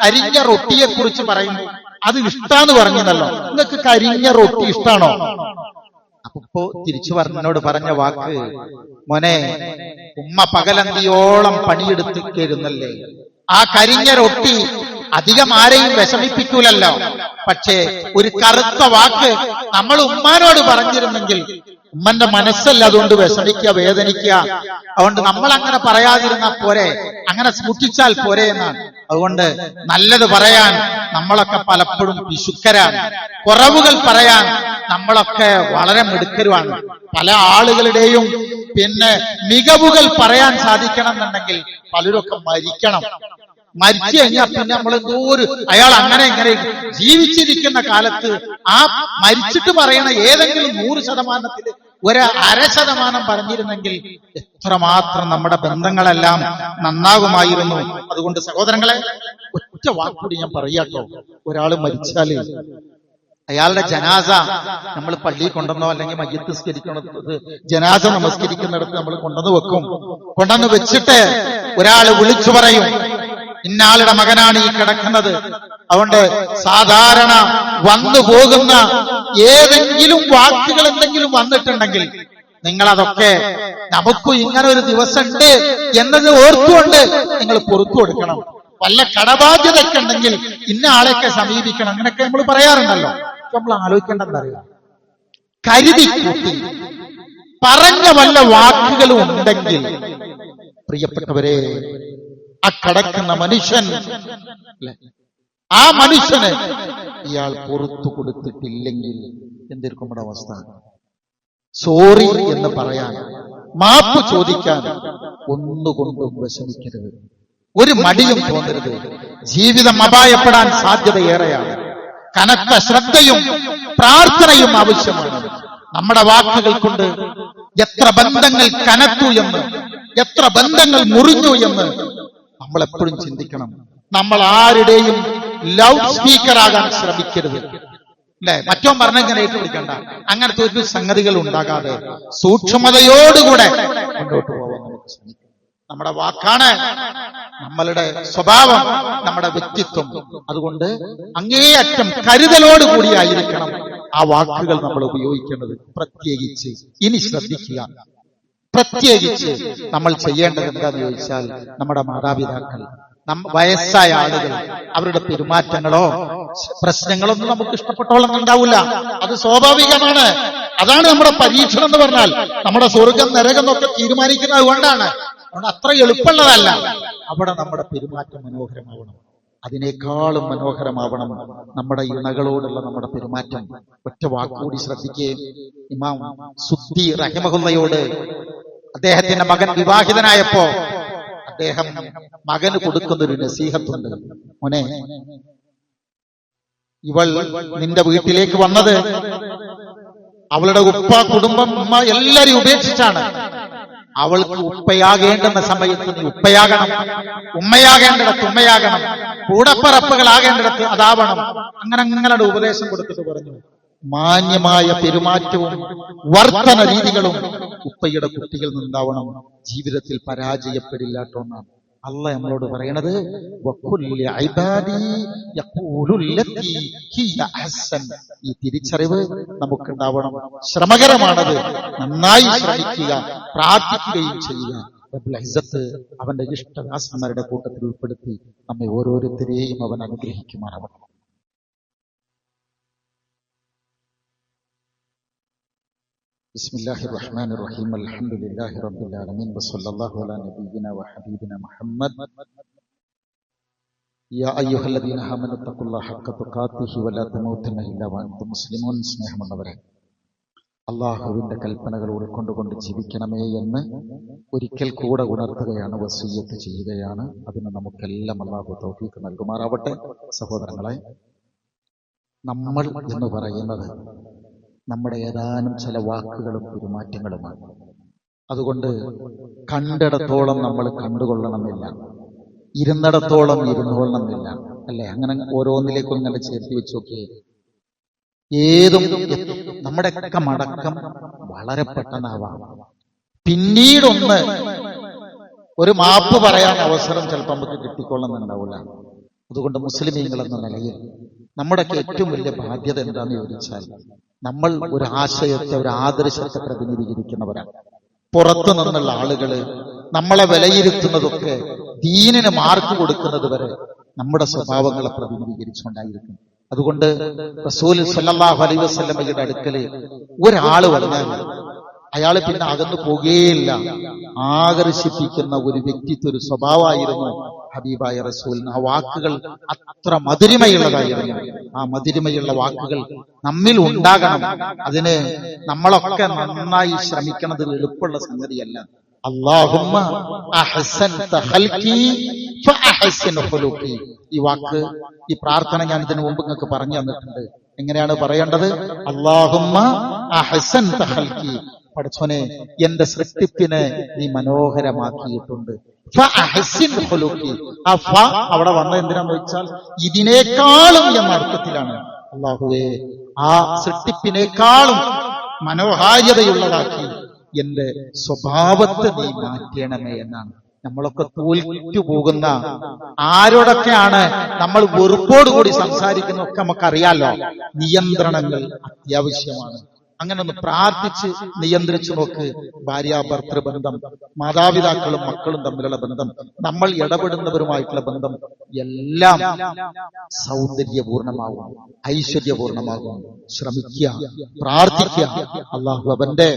കരിഞ്ഞ റൊട്ടിയെ കുറിച്ച് പറയുന്നു, അത് ഇഷ്ടാന്ന് പറഞ്ഞതല്ലോ, നിങ്ങൾക്ക് കരിഞ്ഞ റൊട്ടി ഇഷ്ടാണോ? അപ്പൊ തിരിച്ചു പറഞ്ഞോട് പറഞ്ഞ വാക്ക്, മോനെ ഉമ്മ പകലന്തിയോളം പണിയെടുത്തിരുന്നല്ലേ, ആ കരിഞ്ഞ റൊട്ടി അധികം ആരെയും വിഷമിപ്പിക്കൂലല്ലോ. പക്ഷേ ഒരു കറുത്ത വാക്ക് നമ്മൾ ഉമ്മാനോട് പറഞ്ഞിരുന്നെങ്കിൽ ഉമ്മന്റെ മനസ്സല്ല അതുകൊണ്ട് വിഷമിക്കുക, വേദനിക്കുക. അതുകൊണ്ട് നമ്മൾ അങ്ങനെ പറയാതിരുന്നാ പോരെ, അങ്ങനെ സൂക്ഷിച്ചാൽ പോരെ എന്നാണ്. അതുകൊണ്ട് നല്ലത് പറയാൻ നമ്മളൊക്കെ പലപ്പോഴും പിശുക്കരാണ്, കുറവുകൾ പറയാൻ നമ്മളൊക്കെ വളരെ മിടുക്കരുമാണ്. പല ആളുകളുടെയും മികവുകൾ പറയാൻ സാധിക്കണം എന്നുണ്ടെങ്കിൽ പലരൊക്കെ മരിക്കണം. മരിച്ചു കഴിഞ്ഞാൽ പിന്നെ നമ്മൾ അയാൾ അങ്ങനെ ഇങ്ങനെ ജീവിച്ചിരിക്കുന്ന കാലത്ത് ആ മരിച്ചിട്ട് പറയണ ഏതെങ്കിലും 100% 1/2% പറഞ്ഞിരുന്നെങ്കിൽ എത്രമാത്രം നമ്മുടെ ബന്ധങ്ങളെല്ലാം നന്നാകുമായിരുന്നു. അതുകൊണ്ട് സഹോദരങ്ങളെ, ഒറ്റ വാക്കുകൂടി ഞാൻ പറയാട്ടോ. ഒരാൾ മരിച്ചാല് അയാളുടെ ജനാസ നമ്മൾ പള്ളിയിൽ കൊണ്ടുവന്നോ അല്ലെങ്കിൽ മയ്യത്ത് നിസ്കരിക്കുന്നത് ജനാസ നമസ്കരിക്കുന്നിടത്ത് നമ്മൾ കൊണ്ടുവന്ന് വെക്കും. കൊണ്ടുവന്ന് വെച്ചിട്ട് ഒരാൾ വിളിച്ചു പറയും, ഇന്നാളുടെ മകനാണ് ഈ കിടക്കുന്നത്. അതുകൊണ്ട് സാധാരണ വന്നു പോകുന്ന ഏതെങ്കിലും വാക്കുകൾ എന്തെങ്കിലും വന്നിട്ടുണ്ടെങ്കിൽ നിങ്ങളതൊക്കെ നമുക്കും ഇങ്ങനെ ഒരു ദിവസമുണ്ട് എന്നത് ഓർത്തുകൊണ്ട് നിങ്ങൾ പുറത്തു കൊടുക്കണം. വല്ല കടബാധ്യതയൊക്കെ ഉണ്ടെങ്കിൽ ഇന്ന ആളെയൊക്കെ സമീപിക്കണം. അങ്ങനെയൊക്കെ നമ്മൾ പറയാറുണ്ടല്ലോ. നമ്മൾ ആലോചിക്കേണ്ടെന്നറിയാം, കരുതി കൂട്ടി പറഞ്ഞ വല്ല വാക്കുകളും ഉണ്ടെങ്കിൽ പ്രിയപ്പെട്ടവരെ, ആ കിടക്കുന്ന മനുഷ്യൻ, ആ മനുഷ്യന് ഇയാൾ പുറത്തു കൊടുത്തിട്ടില്ലെങ്കിൽ എന്തായിരിക്കും നമ്മുടെ അവസ്ഥ? സോറി എന്ന് പറയാൻ, മാപ്പ് ചോദിക്കാൻ ഒന്നുകൊണ്ടും വിഷമിക്കരുത്, ഒരു മടിയും തോന്നരുത്. ജീവിതം അപായപ്പെടാൻ സാധ്യതയേറെയാണ്. കനത്ത ശ്രദ്ധയും പ്രാർത്ഥനയും ആവശ്യമാണ്. നമ്മുടെ വാക്കുകൾ കൊണ്ട് എത്ര ബന്ധങ്ങൾ കനത്തു എന്ന്, എത്ര ബന്ധങ്ങൾ മുറിഞ്ഞു എന്ന് നമ്മൾ എപ്പോഴും ചിന്തിക്കണം. നമ്മൾ ആരുടെയും ലൗഡ് സ്പീക്കർ ആകാൻ ശ്രമിക്കരുത്, അല്ലെ? മറ്റോ പറഞ്ഞെങ്ങനെ ഏറ്റുപിടിക്കണ്ട. അങ്ങനത്തെ ഒരു സംഗതികൾ ഉണ്ടാകാതെ സൂക്ഷ്മതയോടുകൂടെ മുന്നോട്ട് പോകാൻ നമുക്ക് ശ്രമിക്കാം. നമ്മുടെ വാക്കാണ് നമ്മളുടെ സ്വഭാവം, നമ്മുടെ വ്യക്തിത്വം. അതുകൊണ്ട് അങ്ങേയറ്റം കരുതലോടുകൂടിയായിരിക്കണം ആ വാക്കുകൾ നമ്മൾ ഉപയോഗിക്കേണ്ടത്. പ്രത്യേകിച്ച് ഇനി ശ്രദ്ധിക്കുക, പ്രത്യേകിച്ച് നമ്മൾ ചെയ്യേണ്ടത് എന്താന്ന് ചോദിച്ചാൽ, നമ്മുടെ മാതാപിതാക്കൾ, വയസ്സായ ആളുകൾ അവരുടെ പെരുമാറ്റങ്ങളോ പ്രശ്നങ്ങളൊന്നും നമുക്ക് ഇഷ്ടപ്പെട്ടോളന്നുണ്ടാവില്ല. അത് സ്വാഭാവികമാണ്. അതാണ് നമ്മുടെ പരീക്ഷണം എന്ന് പറഞ്ഞാൽ. നമ്മുടെ സ്വർഗം നരകം എന്നൊക്കെ തീരുമാനിക്കുന്നത് അതുകൊണ്ടാണ്. അതുകൊണ്ട് അത്ര എളുപ്പമുള്ളതല്ല. അവിടെ നമ്മുടെ പെരുമാറ്റം മനോഹരമാവണം. അതിനേക്കാളും മനോഹരമാവണം നമ്മുടെ ഇണകളോടുള്ള നമ്മുടെ പെരുമാറ്റം. ഒറ്റ വാക്കുകൂടി ശ്രദ്ധിക്കുകയും, ഇമാം സുദ്ദി റഹിമഹുല്ലയോട് അദ്ദേഹത്തിന്റെ മകൻ വിവാഹിതനായപ്പോ അദ്ദേഹം മകന് കൊടുക്കുന്നൊരു നസീഹത്തുണ്ട്. മോനെ, ഇവൾ നിന്റെ വീട്ടിലേക്ക് വന്നത് അവളുടെ ഉപ്പ, കുടുംബം, ഉമ്മ എല്ലാരെയും ഉപേക്ഷിച്ചാണ്. അവൾക്ക് ഉപ്പയാകേണ്ടുന്ന സമയത്ത് നീ ഉപ്പയാകണം, ഉമ്മയാകേണ്ടിടത്ത് ഉമ്മയാകണം, കൂടപ്പറപ്പുകളാകേണ്ടിടത്ത് അതാവണം. അങ്ങനെ ഉപദേശം കൊടുത്തിട്ട് പറഞ്ഞു, മാന്യമായ പെരുമാറ്റവും വർത്തന രീതികളും ഉപ്പയുടെ കുട്ടികൾ നിന്നുണ്ടാവണം. ജീവിതത്തിൽ പരാജയപ്പെടില്ലാട്ടൊന്നാണ് അള്ളാ നമ്മളോട് പറയണത്. ഈ തിരിച്ചറിവ് നമുക്കുണ്ടാവണം. ശ്രമകരമാണത്. നന്നായി ശ്രമിക്കുക, പ്രാർത്ഥിക്കുകയും ചെയ്യുക. റബ്ബുൽ ഇസ്സത്ത് അവന്റെ ഇഷ്ടദാസന്മാരുടെ കൂട്ടത്തിൽ ഉൾപ്പെടുത്തി നമ്മെ ഓരോരുത്തരെയും അവൻ അനുഗ്രഹിക്കുമാറാവണം. ബിസ്മില്ലാഹിർ റഹ്മാനിർ റഹീം. അൽഹംദുലില്ലാഹി റബ്ബിൽ ആലമീൻ വസല്ലല്ലാഹു അലാ നബിയിനാ വഹബീബിനാ മുഹമ്മദ്. യാ അയ്യുഹല്ലദീന ആമനൂ തഖുല്ലാഹ ഹഖ്ക തുഖാതിഹി വലാ തമൂതുന്ന ഇല്ലാ വഅൻതും മുസ്ലിമൂൻ. സ്നേഹമുള്ളവരെ, അള്ളാഹുവിന്റെ കൽപ്പനകൾ ഉൾക്കൊണ്ടുകൊണ്ട് ജീവിക്കണമേ എന്ന് ഒരിക്കൽ കൂടെ ഉണർത്തുകയാണ്, വസിയ്യത്ത് ചെയ്യുകയാണ്. അതിന് നമുക്കെല്ലാം അള്ളാഹു തൗഫീഖ് നൽകുമാറാവട്ടെ. സഹോദരങ്ങളെ, നമ്മൾ എന്ന് പറയുന്നത് നമ്മുടെ ഏതാനും ചില വാക്കുകളും പെരുമാറ്റങ്ങളുമാണ്. അതുകൊണ്ട് കണ്ടിടത്തോളം നമ്മൾ കണ്ടുകൊള്ളണമെന്നില്ല, ഇരുന്നിടത്തോളം ഇരുന്നുകൊള്ളണമെന്നില്ല, അല്ലെ? അങ്ങനെ ഓരോന്നിലേക്കും ഇങ്ങനെ ചേർത്തി വെച്ച് നോക്കിയേ. ഏതും നമ്മുടെയൊക്കെ മടക്കം വളരെ പെട്ടെന്നാവാം. പിന്നീടൊന്ന് ഒരു മാപ്പ് പറയാൻ അവസരം ചിലപ്പോൾ നമുക്ക് കിട്ടിക്കൊള്ളുന്നുണ്ടാവില്ല. അതുകൊണ്ട് മുസ്ലിമീങ്ങൾ എന്ന നിലയിൽ നമ്മുടെയൊക്കെ ഏറ്റവും വലിയ ബാധ്യത എന്താണെന്ന് ചോദിച്ചാൽ, നമ്മൾ ഒരു ആശയത്തെ, ഒരു ആദർശത്തെ പ്രതിനിധീകരിക്കുന്നവരാണ്. പുറത്തു നിന്നുള്ള ആളുകള് നമ്മളെ വിലയിരുത്തുന്നതൊക്കെ ദീനിന് മാർക്ക് കൊടുക്കുന്നത് വരെ നമ്മുടെ സ്വഭാവങ്ങളെ പ്രതിനിധീകരിച്ചുകൊണ്ടായിരിക്കും. അതുകൊണ്ട് റസൂൽ സല്ലല്ലാഹു അലൈഹി വസല്ലമയുടെ അടുക്കല് ഒരാള് വന്നാൽ അയാള് പിന്നെ അകന്നു പോകുകയില്ല. ആകർഷിപ്പിക്കുന്ന ഒരു വ്യക്തിത്വ, ഒരു സ്വഭാവമായിരുന്നു ഹബീബായ റസൂലിന്. ആ വാക്കുകൾ അത്ര മധുരിമയുള്ളതായിരുന്നു. ആ മധുരിമയുള്ള വാക്കുകൾ നമ്മിൽ ഉണ്ടാകണം. അതിന് നമ്മളൊക്കെ നന്നായി ശ്രമിക്കുന്നത് എളുപ്പമുള്ള സംഗതിയല്ല. അല്ലാഹുമ്മ അഹ്സൻത ഖൽഖി ഫഅഹ്സിൻ ഖുലൂഖി. ഈ വാക്ക്, ഈ പ്രാർത്ഥന ഞാൻ ഇതിനു മുമ്പ് നിങ്ങൾക്ക് പറഞ്ഞു തന്നിട്ടുണ്ട്. എങ്ങനെയാണ് പറയേണ്ടത്? അല്ലാഹുമ്മ അഹ്സൻത ഖൽഖി, പടച്ചോനെ എന്റെ സൃഷ്ടിപ്പിനെ നീ മനോഹരമാക്കിയിട്ടുണ്ട്. ഫഅഹ്സിൻ ഖുലൂഖി. ആ ഫ അവിടെ വന്നത് എന്തിനാന്ന് വെച്ചാൽ ഇതിനേക്കാളും എന്ന അർത്ഥത്തിലാണ്. അല്ലാഹുവേ, ആ സൃഷ്ടിപ്പിനേക്കാളും മനോഹാരിതയുള്ളതാക്കി എന്റെ സ്വഭാവത്തെ നീ മാറ്റണമേ എന്നാണ്. നമ്മളൊക്കെ തോൽറ്റുപോകുന്ന ആരോടൊക്കെയാണ് നമ്മൾ വെറുപ്പോടുകൂടി സംസാരിക്കുന്നതൊക്കെ നമുക്കറിയാലോ. നിയന്ത്രണങ്ങൾ അത്യാവശ്യമാണ്. അങ്ങനെ ഒന്ന് പ്രാർത്ഥിച്ച് നിയന്ത്രിച്ചു നോക്ക്. ഭാര്യാഭർത്തൃ ബന്ധം, മാതാപിതാക്കളും മക്കളും തമ്മിലുള്ള ബന്ധം, നമ്മൾ ഇടപെടുന്നവരുമായിട്ടുള്ള ബന്ധം എല്ലാം സൗന്ദര്യപൂർണമാകും, ഐശ്വര്യപൂർണമാകും. ശ്രമിക്കുക, പ്രാർത്ഥിക്കുക. അള്ളാഹു അവന്റെ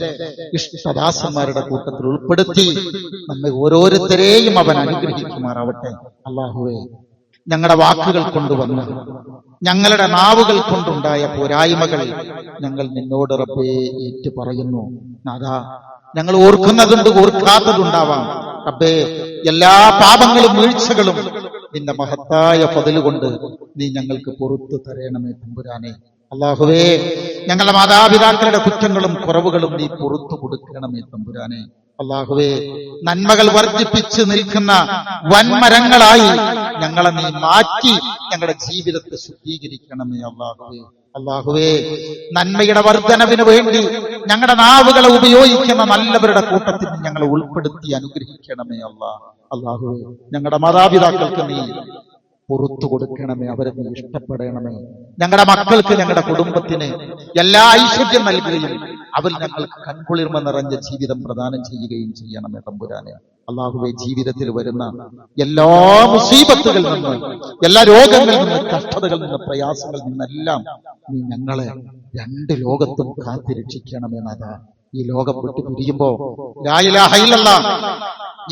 ഇഷ്ടദാസന്മാരുടെ കൂട്ടത്തിൽ ഉൾപ്പെടുത്തി നമ്മെ ഓരോരുത്തരെയും അവൻ അനുഗ്രഹിക്കുമാറാവട്ടെ. അള്ളാഹുവേ, ഞങ്ങളുടെ വാക്കുകൾ കൊണ്ടുവന്ന് ഞങ്ങളുടെ നാവുകൾ കൊണ്ടുണ്ടായ പോരായ്മകൾ ഞങ്ങൾ നിന്നോട് റബ്ബേ ഏറ്റു പറയുന്നു. നാഥാ, ഞങ്ങൾ ഓർക്കുന്നതുണ്ട്, ഓർക്കാത്തതുണ്ടാവാം. റബ്ബേ, എല്ലാ പാപങ്ങളും വീഴ്ചകളും നിന്റെ മഹത്തായ ഫضل കൊണ്ട് നീ ഞങ്ങൾക്ക് പുറത്തു തരണമേ തമ്പുരാനെ. അല്ലാഹുവേ, ഞങ്ങളുടെ മാതാപിതാക്കളുടെ കുറ്റങ്ങളും കുറവുകളും നീ പുറത്തു കൊടുക്കണമേ തമ്പുരാനെ. അല്ലാഹുവേ, നന്മകൾ വർദ്ധിപ്പിച്ച് നിൽക്കുന്ന വൻമരങ്ങളായി ഞങ്ങളെ നീ മാറ്റി ഞങ്ങളുടെ ജീവിതത്തെ ശുദ്ധീകരിക്കണമേ അല്ലാഹുവേ. അല്ലാഹുവേ, നന്മയുടെ വർധനവിന് വേണ്ടി ഞങ്ങളുടെ നാവുകളെ ഉപയോഗിക്കുന്ന നല്ലവരുടെ കൂട്ടത്തിൽ ഞങ്ങളെ ഉൾപ്പെടുത്തി അനുഗ്രഹിക്കണമേ അല്ലാഹുവേ. ഞങ്ങളുടെ മാതാപിതാക്കൾക്ക് നീ പുറത്തു കൊടുക്കണമേ, അവരെ നീ ഇഷ്ടപ്പെടണമേ. ഞങ്ങളുടെ മക്കൾക്ക്, ഞങ്ങളുടെ കുടുംബത്തിന് എല്ലാ ഐശ്വര്യം നൽകുകയും അവൻ ഞങ്ങൾക്ക് കൺകുളിർമ നിറഞ്ഞ ജീവിതം പ്രദാനം ചെയ്യുകയും ചെയ്യണമേ തമ്പുരാനെ. അള്ളാഹുവേ, ജീവിതത്തിൽ വരുന്ന എല്ലാ മുസീബത്തുകളിൽ നിന്ന്, എല്ലാ രോഗങ്ങളിൽ നിന്ന്, കഷ്ടതകളിൽ നിന്ന്, പ്രയാസങ്ങളിൽ നിന്നെല്ലാം നീ ഞങ്ങളെ രണ്ട് ലോകത്തും കാത്തിരക്ഷിക്കണമേ നാഥ. ഈ ലോകം വിട്ടു പിരിയുമ്പോ ലാ ഇലാഹ ഇല്ലല്ലാഹ്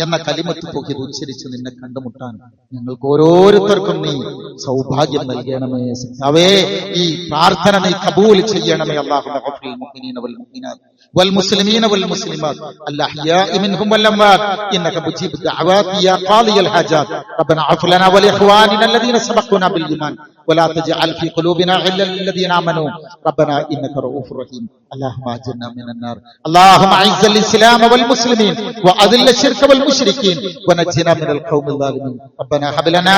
എന്ന കലിമത്ത് തൗഹീദ് ഉച്ചരിച്ച് നിന്നെ കണ്ടുമുട്ടാൻ ഞങ്ങൾക്ക് ഓരോരുത്തർക്കും നീ സൗഭാഗ്യം നൽകണമേ. അവേ, ഈ പ്രാർത്ഥന നീ കബൂൽ ചെയ്യണമേ. അല്ലാഹുമ്മ ഗഫിൽ മുഅ്മിനീന വൽ മുഅ്മിനാത്ത് വൽ മുസ്ലിമീന വൽ മുസ്ലിമാത്ത് അൽഅഹ്യാഇ മിൻഹും വൽ അംവാത് ഇന്നക മുജീബു ദഅവാതി യാ ഖാദിയൽ ഹാജാത് റബ്ബന അഗ്ഫിർ ലനാ വ ലിഇഖ്വാനിന അല്ലദീന സബഖൂനാ ബിൽ ഈമാൻ ولا تجعل في قلوبنا غلا للذين آمنوا ربنا إنك رؤوف رحيم اللهم أجرنا من النار اللهم أعز الإسلام والمسلمين وأذل الشرك والمشركين ونجنا من القوم الظالمين ربنا هب لنا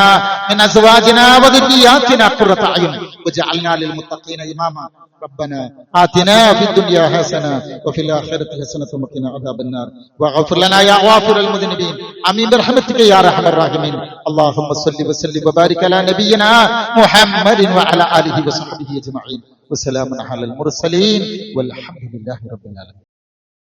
من أزواجنا وذرياتنا قرة أعين واجعلنا للمتقين إماما ربنا آتنا في الدنيا حسنة وفي الآخرة حسنة وقنا عذاب النار واغفر لنا يا غافر المذنبين آمين برحمتك يا أرحم الراحمين اللهم صل وسلم وبارك على نبينا محمد وعلى آله وصحبه أجمعين وسلام على المرسلين والحمد لله رب العالمين.